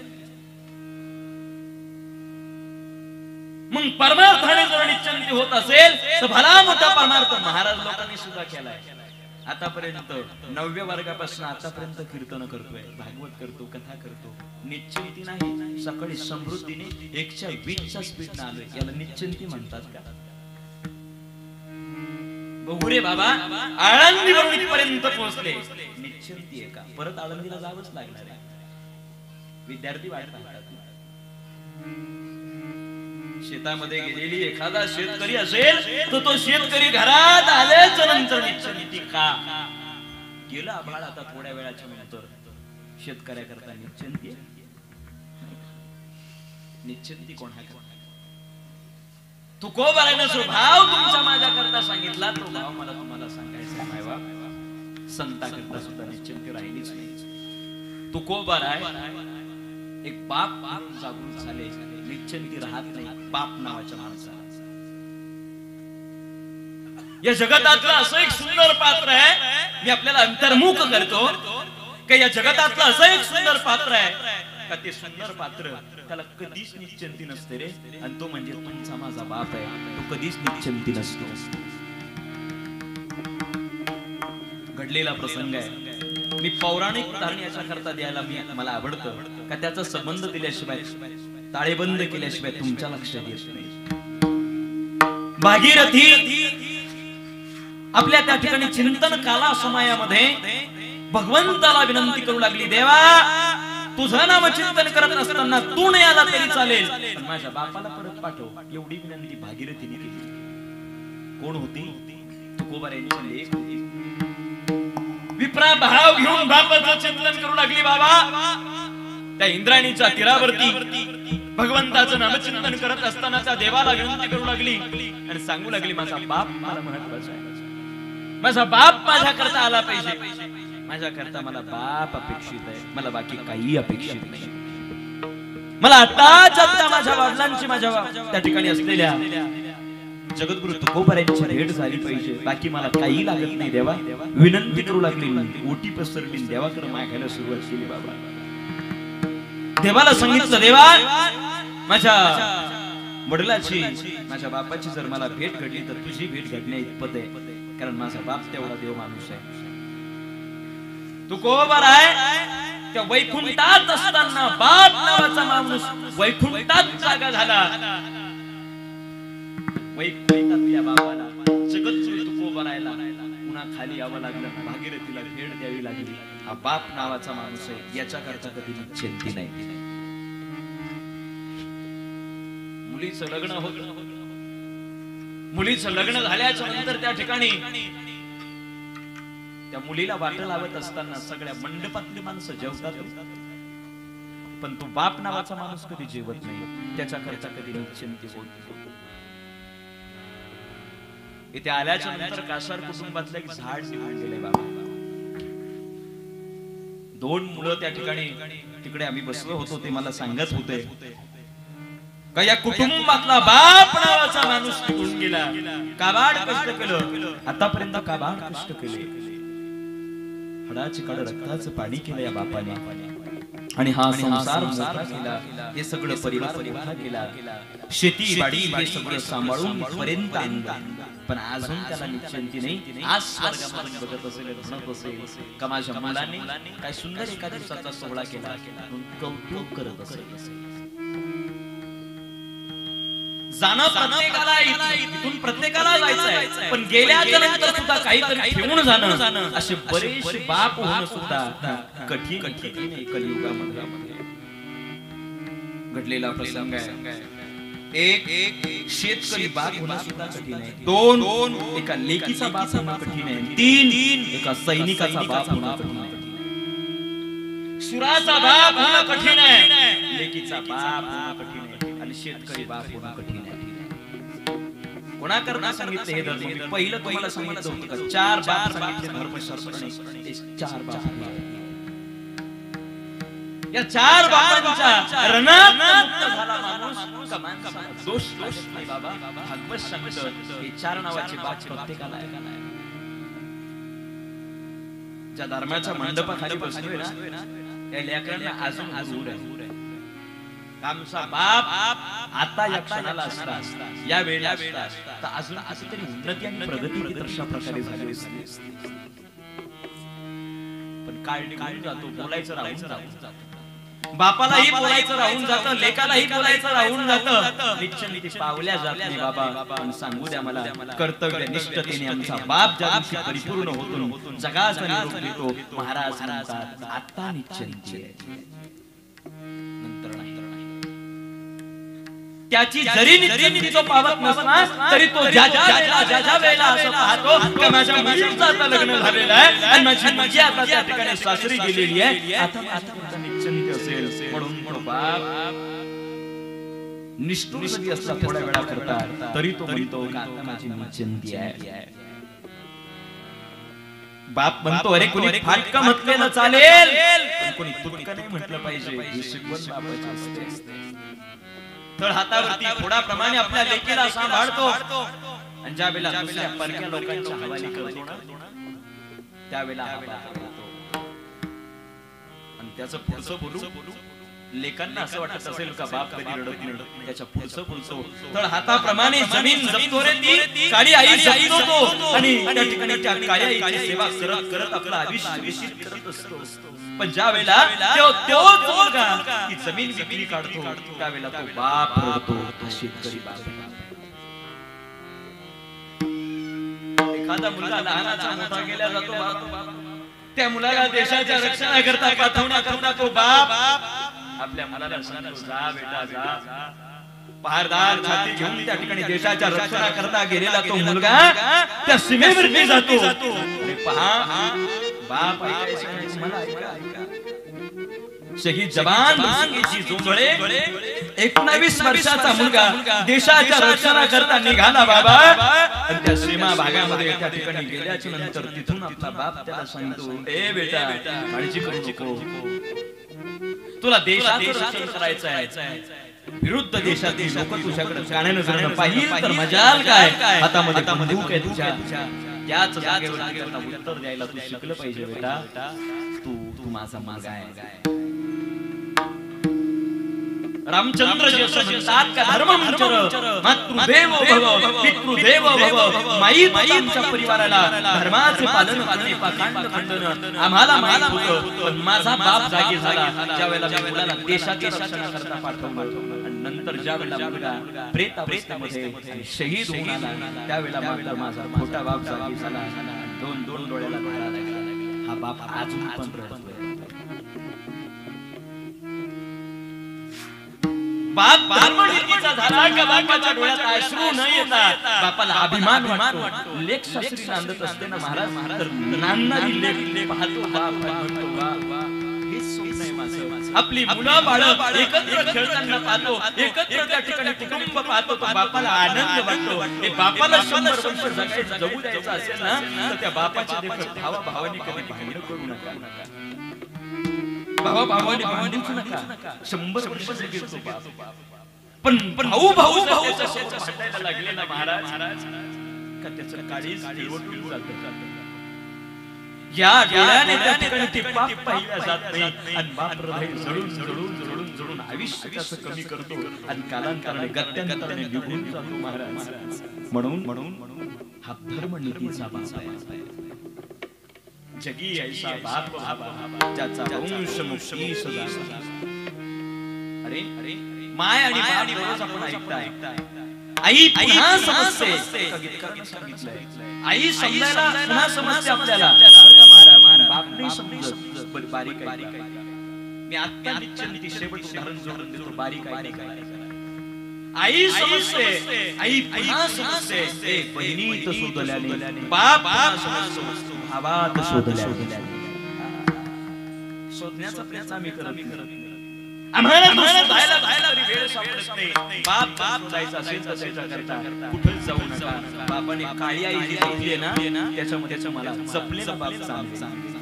मग परमार्थाने जर निश्चंती होत असेल तर भला मोठा परमार्थ महाराज लोकांनी सुद्धा केलाय. आतापर्यंत 9व्या वर्गापासून आतापर्यंत कीर्तन करतोय, भागवत करतो, कथा करतो. निश्चंती नाही. सकाळी समृद्धीने 120च्या स्पीडने आलोय. याला निश्चंती म्हणतात का? बघू रे बाबा, आळंदीवरून इथपर्यंत पोहोचले. निश्चंती आहे का? परत आळंदीला जावंच लागणार आहे. विद्यार्थी वाट पाहतात. शेतामध्ये गेलेली एखादा शेतकरी असेल तर तो शेतकरी घरात आल्याच नंतर निश्चंती का? गेला आभाळ आता थोड्या वेळाच्या नंतर. शेतकऱ्याकरता निश्चंती. निश्चंती कोणा करता? तुकोबाराने जो भाव तुमच्या माझ्या करता सांगितला तो भाव मला तुम्हाला सांगायचा आहे बाबा. संता करता सुद्धा निश्चंती राहिलीच नाही. तुकोबार आहे एक बाप जागृत झाले. निश्चंती राहत नाही बाप नावाच्या माणसाला. या जगतातलं असं एक सुंदर पात्र आहे. मी आपल्याला अंतर्मुख करतो की या जगतातलं असं एक सुंदर पात्र आहे का ते सुंदर पात्र त्याला कधीच निश्चंती नसते रे. आणि तो म्हणजे तुमचा माझा बाप आहे. तो कधीच निश्चंती नसतो. घडलेला प्रसंग आहे. मी पौराणिक उदाहरण याच्या करता द्यायला मला आवडतं का त्याचा संबंध दिल्याशिवाय, ताळेबंद केल्याशिवाय तुमच्या लक्षात येत नाही. भागीरथी आपल्या त्या ठिकाणी चिंतन काला समयामध्ये भगवंताला विनंती करू लागली, देवा तुझं नाम चिंतन करत असताना तू नाही आला तरी चालेल, पण माझ्या बापाला परत पाठव. एवढी विनंती भागीरथीने केली. कोण होती? तुकोबा यांची लेक होती. विप्रा भाव घेऊन बापाचं चिंतन करू लागली. बाबा त्या इंद्रायणीच्या तीरावरती भगवंताचं नामचिंतन करत असताना त्या देवाला विनंती करू लागली आणि सांगू लागली, माझा बाप मला महत्वाचा आहे. माझा बाप माझ्या करता आला पाहिजे. माझ्या करता मला बाप अपेक्षित आहे. मला बाकी काही अपेक्षित नाही. मला आता माझ्या वडिलांची माझ्या त्या ठिकाणी असलेल्या जगद्गुरु तुकोबारायांची भेट झाली पाहिजे. बाकी मला काही लागत नाही देवा. विनंती करू लागली. ओटी पसरली. देवाकडे मागायला सुरुवात केली. बाबा देवाला सांगितलं, देवा माझ्या वडिलाची माझ्या बापाची जर मला भेट घडली तर तुझी भेट घडण्या इतपत आहे. कारण माझा बाप तेवढा देव माणूस आहे. तुकोबार आहे त्या वैकुंठात असताना बाप नावाचा माणूस वैकुंठात जागा झाला. वैकुंठातल्या बाबाला जगद्गुरु तुकोबारायला पुन्हा खाली यावं लागलं. भागीरथीला भेट द्यावी लागली. हा बाप नावाचा माणूस आहे. याच्या करता कधी निश्चंती नाही. मुलीचं लग्न होत. मुलीचं लग्न झाल्याच्या नंतर त्या ठिकाणी त्या मुलीला वाट लावत असताना सगळ्या मंडपातली माणसं जेवतात, पण तो बाप नावाचा माणूस कधी जेवत नाही. त्याच्या करता कधी निश्चंती होत नाही. इथे आल्याच्या नंतर कासार कुटुंबातलं एक झाड निघून गेले. बाबा 2 मुलं त्या ठिकाणी तिकडे आम्ही बसलो होतो ते मला सांगत होते का या कुटुंबातला बाप नावाचा माणूस निघून गेला. काबाड कष्ट केलं. आतापर्यंत काबाड कष्ट केले. हडाची काळ रक्ताचं पाणी केलं या बापाने. आणि हा संसार मोठा केला. हे सगळं परिवार मोठा केला. शेती बाडी हे सगळं सांभाळून पर्यंत आणलं. पण अजून त्याला निश्चंती नाही. आज स्वर्गामध्ये बघत असेल, म्हणत असेल का माझ्या मुलांनी काय सुंदर एका दिवसाचा सोहळा केला, कौतुक करत असेल. जाणं प्रत्येकाला इथून प्रत्येकाला जायचंय, पण गेल्याच्या नंतर सुद्धा काहीतरी ठेवून जाणं असे बरेचसे बाप होणं सुद्धा कठीण आहे कलियुगामध्ये. घडलेला प्रसंग आहे. एक शेतकरी बाप होणं सुद्धा कठीण आहे. दोन एका लेकीचा बाप होणं कठीण आहे. तीन एका सैनिकाचा बाप होणं कठीण आहे. सुराचा बाप होणं कठीण आहे, लेकीचा बाप होणं कठीण आहे आणि शेतकरी बाप होणं कठीण आहे. कोणाकरता सांगितले हे धर्म? मी पहिलं तुम्हाला सांगितलं होतं का 4 बाप सांगितले धर्मशास्त्राने. 4 बाप, या 4 बापांच्या रणात मुक्त झाला माणूस का माणसाला दोष नाही बाबा. भागवत सांगतं हे 4 नावाचे बाप प्रत्येकाला आहे. ज्या धर्माच्या मंडपाखाली बसलोय ना या लेकरांना अजून दूर आहे. आमचा बाप आता या क्षणाला असता, या वेळेला असता तर अजून कितीतरी उन्नती आणि प्रगती तशा प्रकारे झाली असती. पण काळ निघून जातो, बोलायचं राहून जातं. बापालाही बोलायचं राहून जातं, लेकालाही बोलायचं राहून जातं. निश्चित पावल्या जात नाही बाबा. पण सांगू द्या मला, कर्तव्य निष्ठतेने आमचा बाप ज्या दिवशी परिपूर्ण होतो, जगाचा निरोप देतो, महाराज म्हणतात आता निश्चिंती आहे, नंतर नाही. त्याची जरी निश्चिंती तो पावत नसला तरी तो ज्या ज्या वेळेला असं पाहतो की माझ्या मुलीचं आता लग्न झालेलं आहे आणि माझी मुलगी आता त्या ठिकाणी सासरी गेलेली आहे, आता माझा निश्चिंती असेल म्हणून बाप निष्ठुर जरी असला थोड्या वेळा करता तरी तो म्हणतो का आता माझी निश्चिंती आहे. बाप म्हणतो अरे कोणी फाटका म्हटलेलं चालेल पण कोणी तुटका नाही म्हटलं पाहिजे. ही शिकवण बापाची असते. तर हातावरती फोडाप्रमाणे आपल्या लेकीला सांभाळतो आणि ज्या वेळेला दुसऱ्या परक्या लोकांच्या हवाली करतो ना त्यावेळेला आणि त्याचं पुढचं बोलू लेकांना असं वाटत असेल का बाप कधी रडत नाही, त्याच्या पुढचं बोलतो तर हाताप्रमाणे जमीन जपतो रे ती काळी आई जपतो तो आणि त्या ठिकाणी त्या काळ्या आईची सेवा करत करत आपला आयुष्य करत असतो. पण ज्या वेळेला तोच मुलगा ती जमीन विक्री काढतो त्यावेळेला तो बाप रडतो, तो शेतकरी बाप. एखादा मुलगा लहानाचा मोठा केला जातो बाप, त्या मुलाला देशाच्या रक्षणाकरता पाठवण्याकरता तो बाप आपल्या मुलाला सांगतो जा बेटा जा. पहारदार छाती घेऊन त्या ठिकाणी देशाच्या रक्षणाकरता गेलेला तो मुलगा त्या सीमेवरती जातो. अरे पहा बाप ऐकायचं मला ऐका. शहीद जवान भीमसिंगजी जोंधळे 19 वर्षाचा मुलगा देशाच्या रक्षणाकरता निघाला बाबा आणि त्या सीमा भागामध्ये त्या ठिकाणी गेल्याच्या नंतर तिथून आपला बाप त्याला सांगतो ए बेटा काळजी करू नको, तुला देशाचं रक्षण करायचं आहे, विरुद्ध देशातील लोक तुझ्याकडे काण्यानं जर पाहिजे तर मजाल काय, हातामध्ये बंदूक आहे तुझ्या, त्याच जागेवर उत्तर द्यायला तू शिकलं पाहिजे बेटा. तू माझा मुलगा आहे. रामचंद्रजी असं म्हणतात का धर्ममंचर मातृदेवो भव पितृदेवो भव. माई आमच्या परिवाराला धर्माचे पालन करणे पाखंड खंडन आम्हाला माहित होतं, पण माझा बाप जागी झाला ज्या वेळेला मी मुलाला देशाच्या रक्षणाकरता पाठवलं आणि नंतर ज्या वेळेला मुलगा प्रेतावस्थेमध्ये शहीद होऊन आला त्यावेळेला मात्र माझा मोठा बाप जागी झाला. दोन डोळ्याला डोळा लागला. हा बाप अजून पण रडतोय. बाप धर्मनिर्मितीचा झाला का बापाच्या डोळ्यात अश्रू न येतात, बापाला अभिमान वाटतो. लेख शास्त्री नांदत असते ना महाराज तर नांदणारी लेख पाहतो बाप म्हणतो वा हेच स्वप्न आहे माझं. आपली मुलं बाळ एकत्र खेळताना पाहतो, एकत्र त्या ठिकाणी कुटुंब पाहतो, तो बापाला आनंद वाटतो. हे बापाला 100 वर्ष जगू द्यायचं असेल ना तर त्या बापाच्या देखत भावा भावानी कधी भांडण करू नका. भावा भावाने भांडूच नका. 100 वर्ष जगेल तो बाप. पण भाऊ भांडायला लागले ना महाराज का त्याचं काळीज निवटून जातं. या डोळ्याने त्या ठिकाणी ते पाप पाहिलं जात नाही आणि बाप हृदय जळून आयुष्य त्याचं कमी करतो आणि कालांतराने गत्यांतराने निघून जातो महाराज. म्हणून हा धर्मनीतीचा बाप आहे. जगी ऐसा बाप भावा ज्याचा वंश मुक्ती सदा. अरे माय आणि बाप रोज आपण ऐकताय. आई पुन्हा समजते, आई समजायला पुन्हा समजते आपल्याला. बाप नाही समजत, बारीक आहे. मी आता निश्चित शेवट उदाहरण जोडून देतो बारीक आहे काय आई समजते आई पुन्हा समजते ए बहिणी तो शोधल्याने बाप समजतो भावात शोधल्याने शोधण्याचा प्रयत्न आम्ही करत आम्हाला शोधायला तरी वेळ सापडत नाही बाप जायचा असेल तर त्याच्या करता कुठेच जाऊ नका बापाने काळी आई जी दिली आहे ना त्याच्यामध्ये मला जपलेला बाप सांगितलं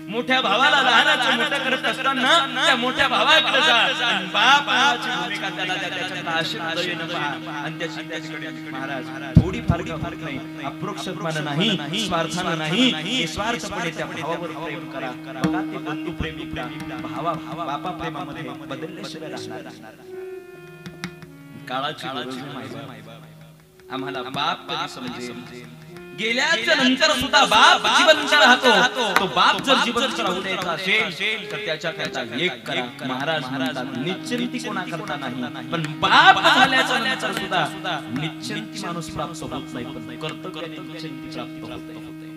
मोठ्या भावाला लहानाचं मोठं करत असताना त्या मोठ्या भावाकडे जा आणि बापाची भूमिका त्याला त्याच्या आशीर्वादाने पहा आणि त्याच्याकडे महाराज थोडी फार नाही अप्रोक्षपणे नाही स्वार्थाने नाही निस्वार्थपणे त्या भावावर प्रेम करा बघा ते बंधू प्रेमिका बापा प्रेमामध्ये बदलल्याशिवाय राहणार काळाची गरज नाही आम्हाला बाप कधी समजेल गेल्याच्या नंतर सुद्धा बाप जिवंत राहतो तो बाप जर जिवंत राहू द्यायचा असेल तर त्याच्या करता एक करा महाराज म्हणतात निश्चिंती कोणा करता नाही पण बाप झाल्याच्या नंतर सुद्धा निश्चिंती माणूस प्राप्त होत नाही पण कर्तव्याने निश्चिंती प्राप्त होते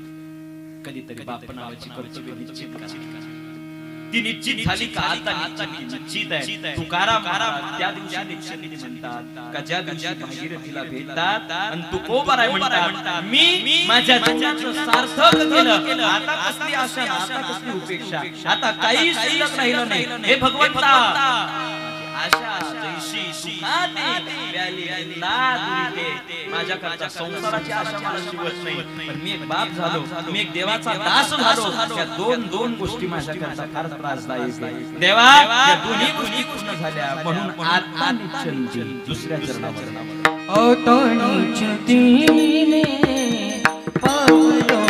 कधीतरी बाप नावाची कर्तव्य निश्चित करा ती निश्चित झाली का आता निश्चित आहे तुकाराम त्या दिवशी निश्चित म्हणतात का ज्या दिवशी भागीरथीला भेटतात आणि तू कोबराय म्हणतात मी माझ्या जीवनाचं सार्थक केलं आता कसली आशा आता कसली उपेक्षा आता काही शिल्लक राहिलं नाही हे भगवंता आशा जैशी सुखाते व्याली दुरीते माझ्या करता संसाराची आशा मला शिवत नाही पण मी एक बाप झालो मी एक देवाचा दास झालो या दोन गोष्टी माझ्या करता फार त्रासदायक आहे देवा या दोन्ही गोष्टी पूर्ण झाल्या म्हणून आता निश्चय दुसऱ्या चरणावर ओ निश्चितीने पावलो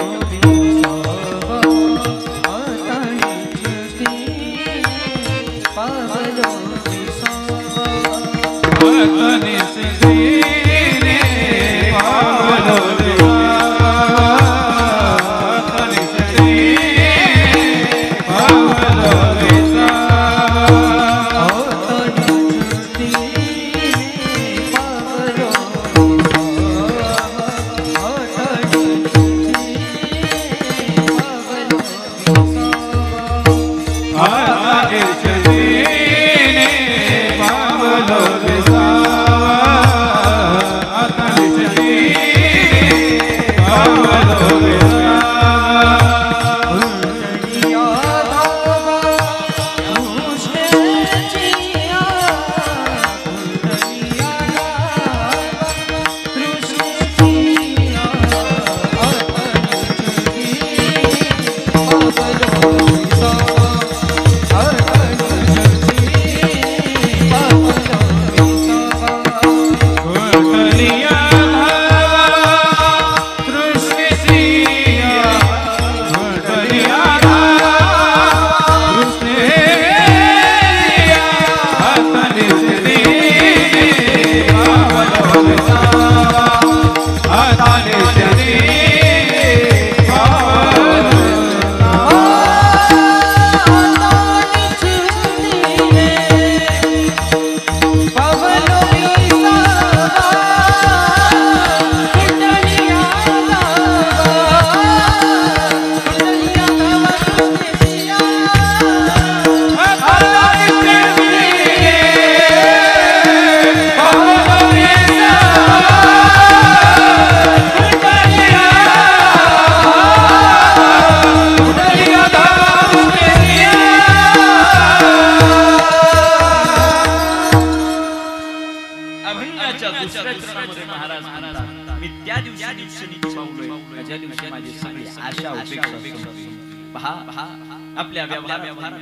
आपल्या व्यवहार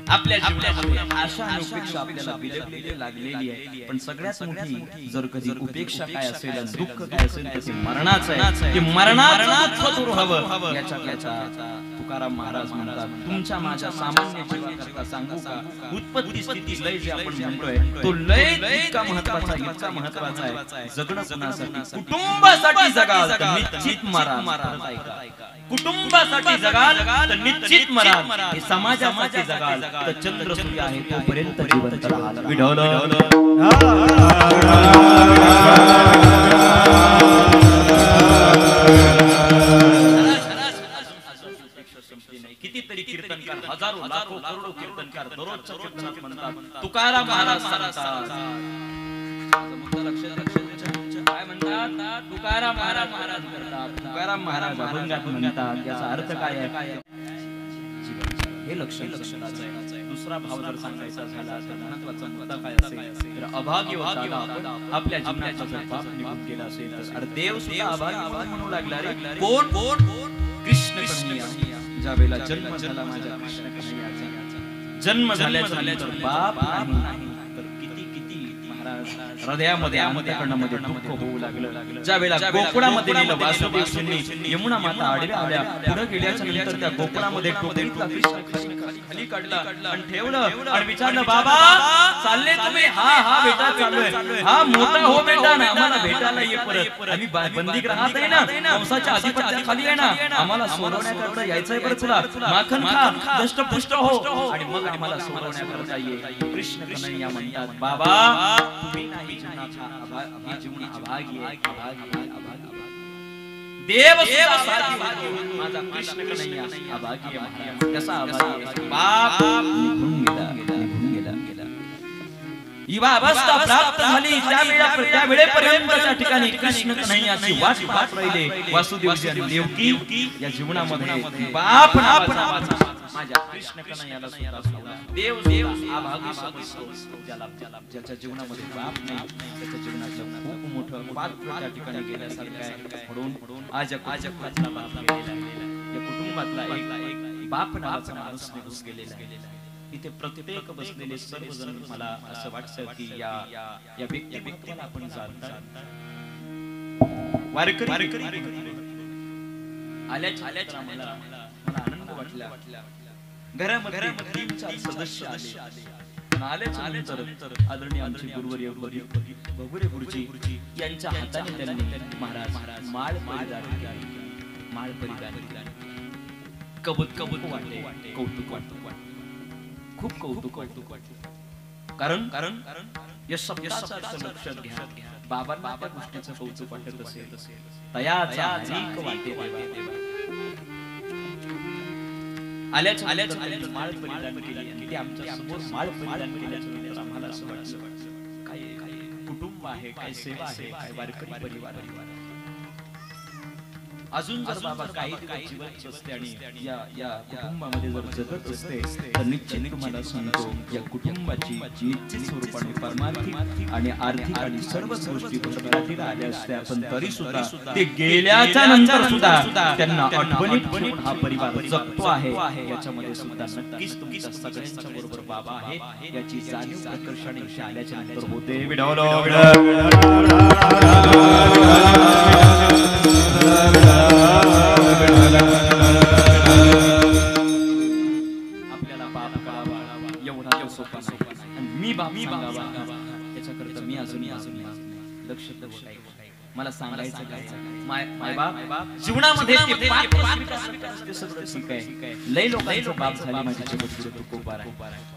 आपल्या जीवनामध्ये आशा आणि उपेक्षा आपल्याला बिलगलेली लागलेली आहे पण सगळ्यात मोठी जर कधी उपेक्षा काय असेल आणि दुःख काय असेल तर ते मरणाचं आहे ते मरणाचं दुःख दूर व्हावं याच्या तुकाराम महाराज म्हणतात तुमच्या माझ्या सामान्य जीवाकरता सांगू का उत्पत्ती स्थिती लय जे आपण म्हणतोय तो लय इतका महत्त्वाचा आहे जगणं कुणासाठी कुटुंबासाठी जगाल तर निश्चित मरा कुटुंबासाठी जगाल तर निश्चित मरा हे समाजासाठी जगाल तर चंद्र सूर्य आहे तोपर्यंत जिवंत राहाल विढवलं कितीतरी कीर्तनकार हजारो हजारो लाखो करोडो कीर्तनकार दररोजच्या कीर्तनात म्हणतात तुकाराम महाराज सांगतात काय म्हणतात तुकाराम महाराज करतात तुकाराम महाराज अभंगात म्हणतात याचा अर्थ काय आहे हे लक्षात आहे दुसरा भाव जर सांगायचा झाला तर महत्त्वाचा मुद्दा काय असेल तर अभागी होता आपल्या जीवनाचा जर पाप निघून गेला असेल तर अरे देव सुद्धा अभागी म्हणू लागला रे कोण कृष्ण कन्हैया ज्या वेळेला जन्म झाला माझ्या कृष्ण कन्हैयाचा जन्म झाल्यानंतर बाप नाही तर किती महाराज हृदयामध्ये अंतःकरणामध्ये दुःख होऊ लागलं ज्या वेळेला गोकुळामध्ये नेलं वासुदेवांनी यमुना माता आडव्या आल्या पुढे गेल्याच्या नंतर त्या गोकुळामध्ये टोपलीतला कृष्ण खाली काढला आणि ठेवलं आणि विचारलं बाबा चालले तुम्ही हा बेटा चाललोय हा मोठा हो बेटा ना आम्हाला भेटायला ये परत आम्ही बंदी राहत आहे ना कंसाच्या अधिपत्याखाली आहे ना आम्हाला सोडवण्याकरता यायचंय परत तुला माखन खा दष्टपुष्ट हो आणि मग आम्हाला सोडवण्याकरता ये कृष्ण कन्हैया म्हणतात बाबा तुम्ही नाही जीवनाचा जीवन अभागी आहे देव सुद्धा अभागी होतो माझा कृष्ण कन्हैया अभागी आहे कसा अभागी बाप निघून गेला इवा अवस्था प्राप्त झाली त्या वेळेपर्यंतच्या ठिकाणी कृष्ण कन्हैयाची वाट पाहत राहिले वासुदेवजी आणि देवकी या जीवनामध्ये बाप नावाचा माझ्या कृष्ण कन्हैयाला सुद्धा सोडला देव अभागी ज्याच्या जीवनामध्ये बाप नाही त्याच्या जीवनाचं खूप मोठं पात्र त्या ठिकाणी गेल्यासारखं आहे म्हणून आज कुटुंबातला बाप गेलेला या कुटुंबातला एक बाप नावाचा माणूस निघून गेलेला आहे इथे प्रत्येक बसलेले सर्वजण मला असं वाटतं की या व्यक्तिमत्वाला आपण जाणता वारकरी आल्याच्या मला आनंद वाटला घरामध्ये 3-4 सदस्य आल्याच्या नंतर आदरणीय आमचे गुरुवर्य बगुरे गुरुजी यांच्या हाताने त्यांनी महाराज माळ परिधान केली कबूत वाटले कौतुक वाटले खूप कौतुक वाटतं कारण या शब्दाचा अर्थ लक्षात घ्या बाबांना त्या गोष्टीचं कौतुक वाटत असेल तयाचा अधिक वाटे देवा आल्याच्या माळ परिधान केली आणि ते आमच्या समोर माळ परिधान केल्याच्या नंतर आम्हाला असं वाटलं काय कुटुंब आहे काय सेवा आहे काय वारकरी परिवार अजून जर बाबा काही जिवंत असते आणि या कुटुंबामध्ये जर जगत असते तर निश्चित तुम्हाला सांगतो या कुटुंबाची निश्चित स्वरूपाने परमार्थिक आणि आर्थिक आणि सर्वच गोष्टी भरभराटीला आल्या असत्या पण तरी सुद्धा ते गेल्याच्या नंतर सुद्धा त्यांना आठवणीत ठेवून हा परिवार जगतो आहे याच्यामध्ये सुद्धा नक्कीच तुमच्या सगळ्यांच्या बरोबर बाबा आहे याची जाणीव प्रकर्षाने आल्याच्या नंतर होते आपल्याला बाप करावा एवढा सोपा आणि मी बाबा याच्याकरता मी अजून लक्ष मला सांगायचं काय माय बाप जीवनामध्ये ते सगळं ठीक आहे लय लोकांचा बाप झाले माझ्या जगत तुकोबार आहे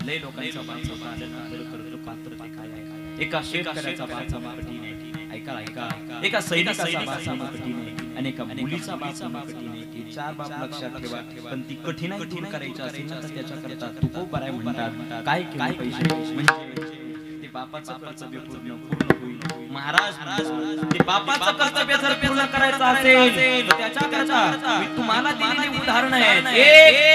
लय लोकांचा बाप झाला पात्र ते काय आहे एका शेतकऱ्याचा बाप कठीण आहे ऐका एका सैनिकाचा बाप कठीण आहे आणि एका मुलीचा बाप कठीण आहे हे 4 बाप लक्षात ठेवा पण ती कठीणाई दूर करायची असेल तर त्याच्याकरता तुकोबार आहे म्हणतात काय केलं पाहिजे म्हणजे ते बापाचं कर्तव्य पूर्ण होईल महाराज ते बापाचं कर्तव्य जर पूर्ण करायचं असेल त्याच्याकरता मी तुम्हाला दिलेली उदाहरण आहे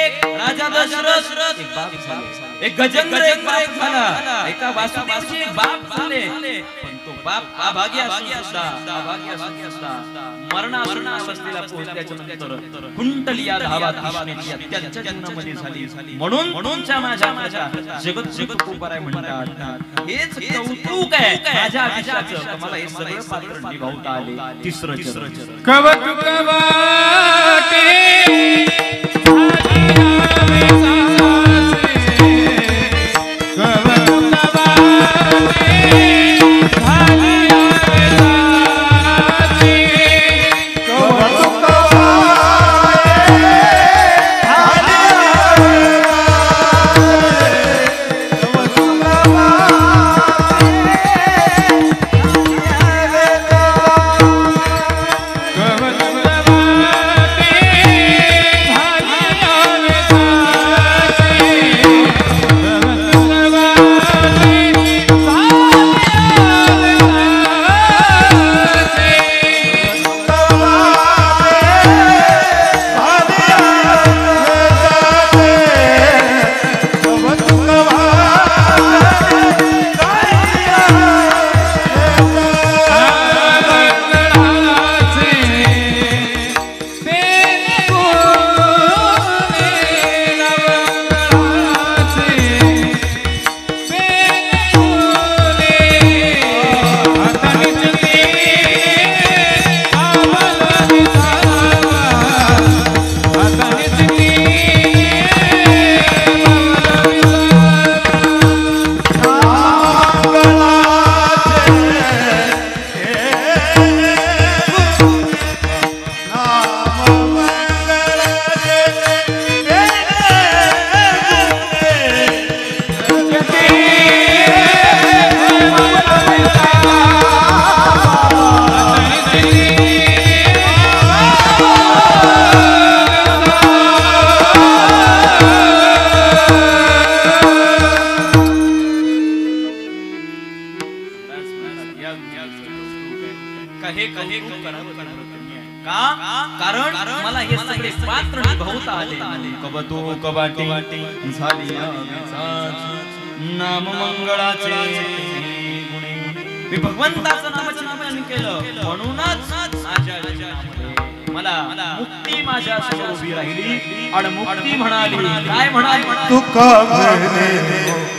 एक राजा दशरथ एक बाप झाले एक गजेंद्र एक बाप झाला एका वासुदेवजी एक बाप झाले पण तो बाप अभागी असून सुद्धा मरणावस्थेला पोहोचल्याच्या नंतर कुंडली या धावा कृष्णाची त्याच्या जीवनामध्ये झाली म्हणून माझ्या जगत कोपराय म्हणतात हेच कौतुक आहे माझ्या आयुष्याचं मला हे सगळं पात्र निभावता आले तिसरं चरण कवतुक वाटे कहे कहे करावं का कारण मला हे सगळे पात्र निभावता आले कबतो कबाटी झाली नाम मंगळाचे मी भगवंताचं नामचिंतन केलं म्हणूनच माझ्या जीवनामध्ये मला मुक्ती माझ्या समोर उभी राहिली आणि मुक्ती म्हणाली काय म्हणाली तुका म्हणे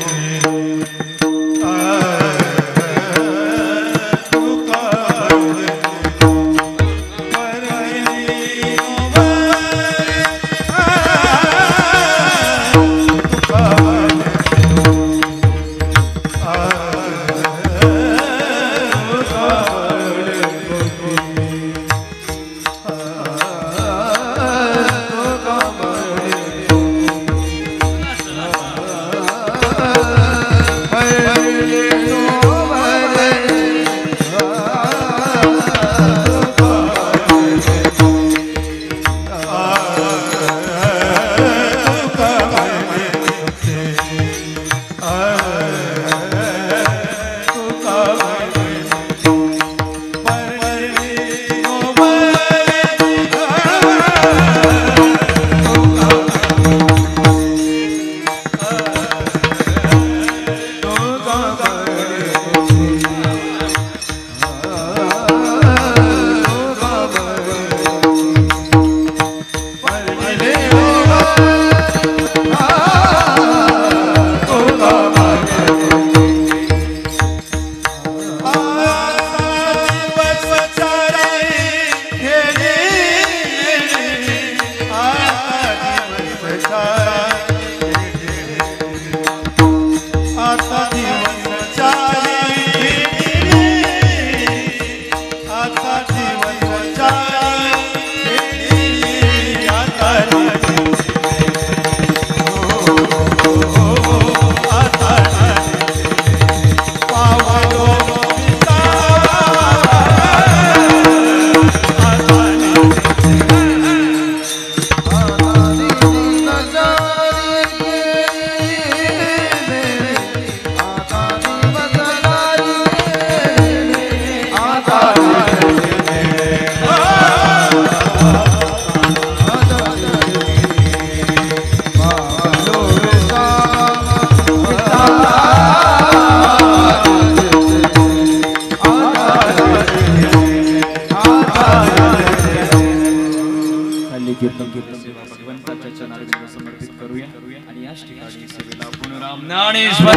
भगवंताच्या चरणाला समर्पित करूया आणि याच ठिकाणी सेवेला पुनराम ज्ञानेश्वर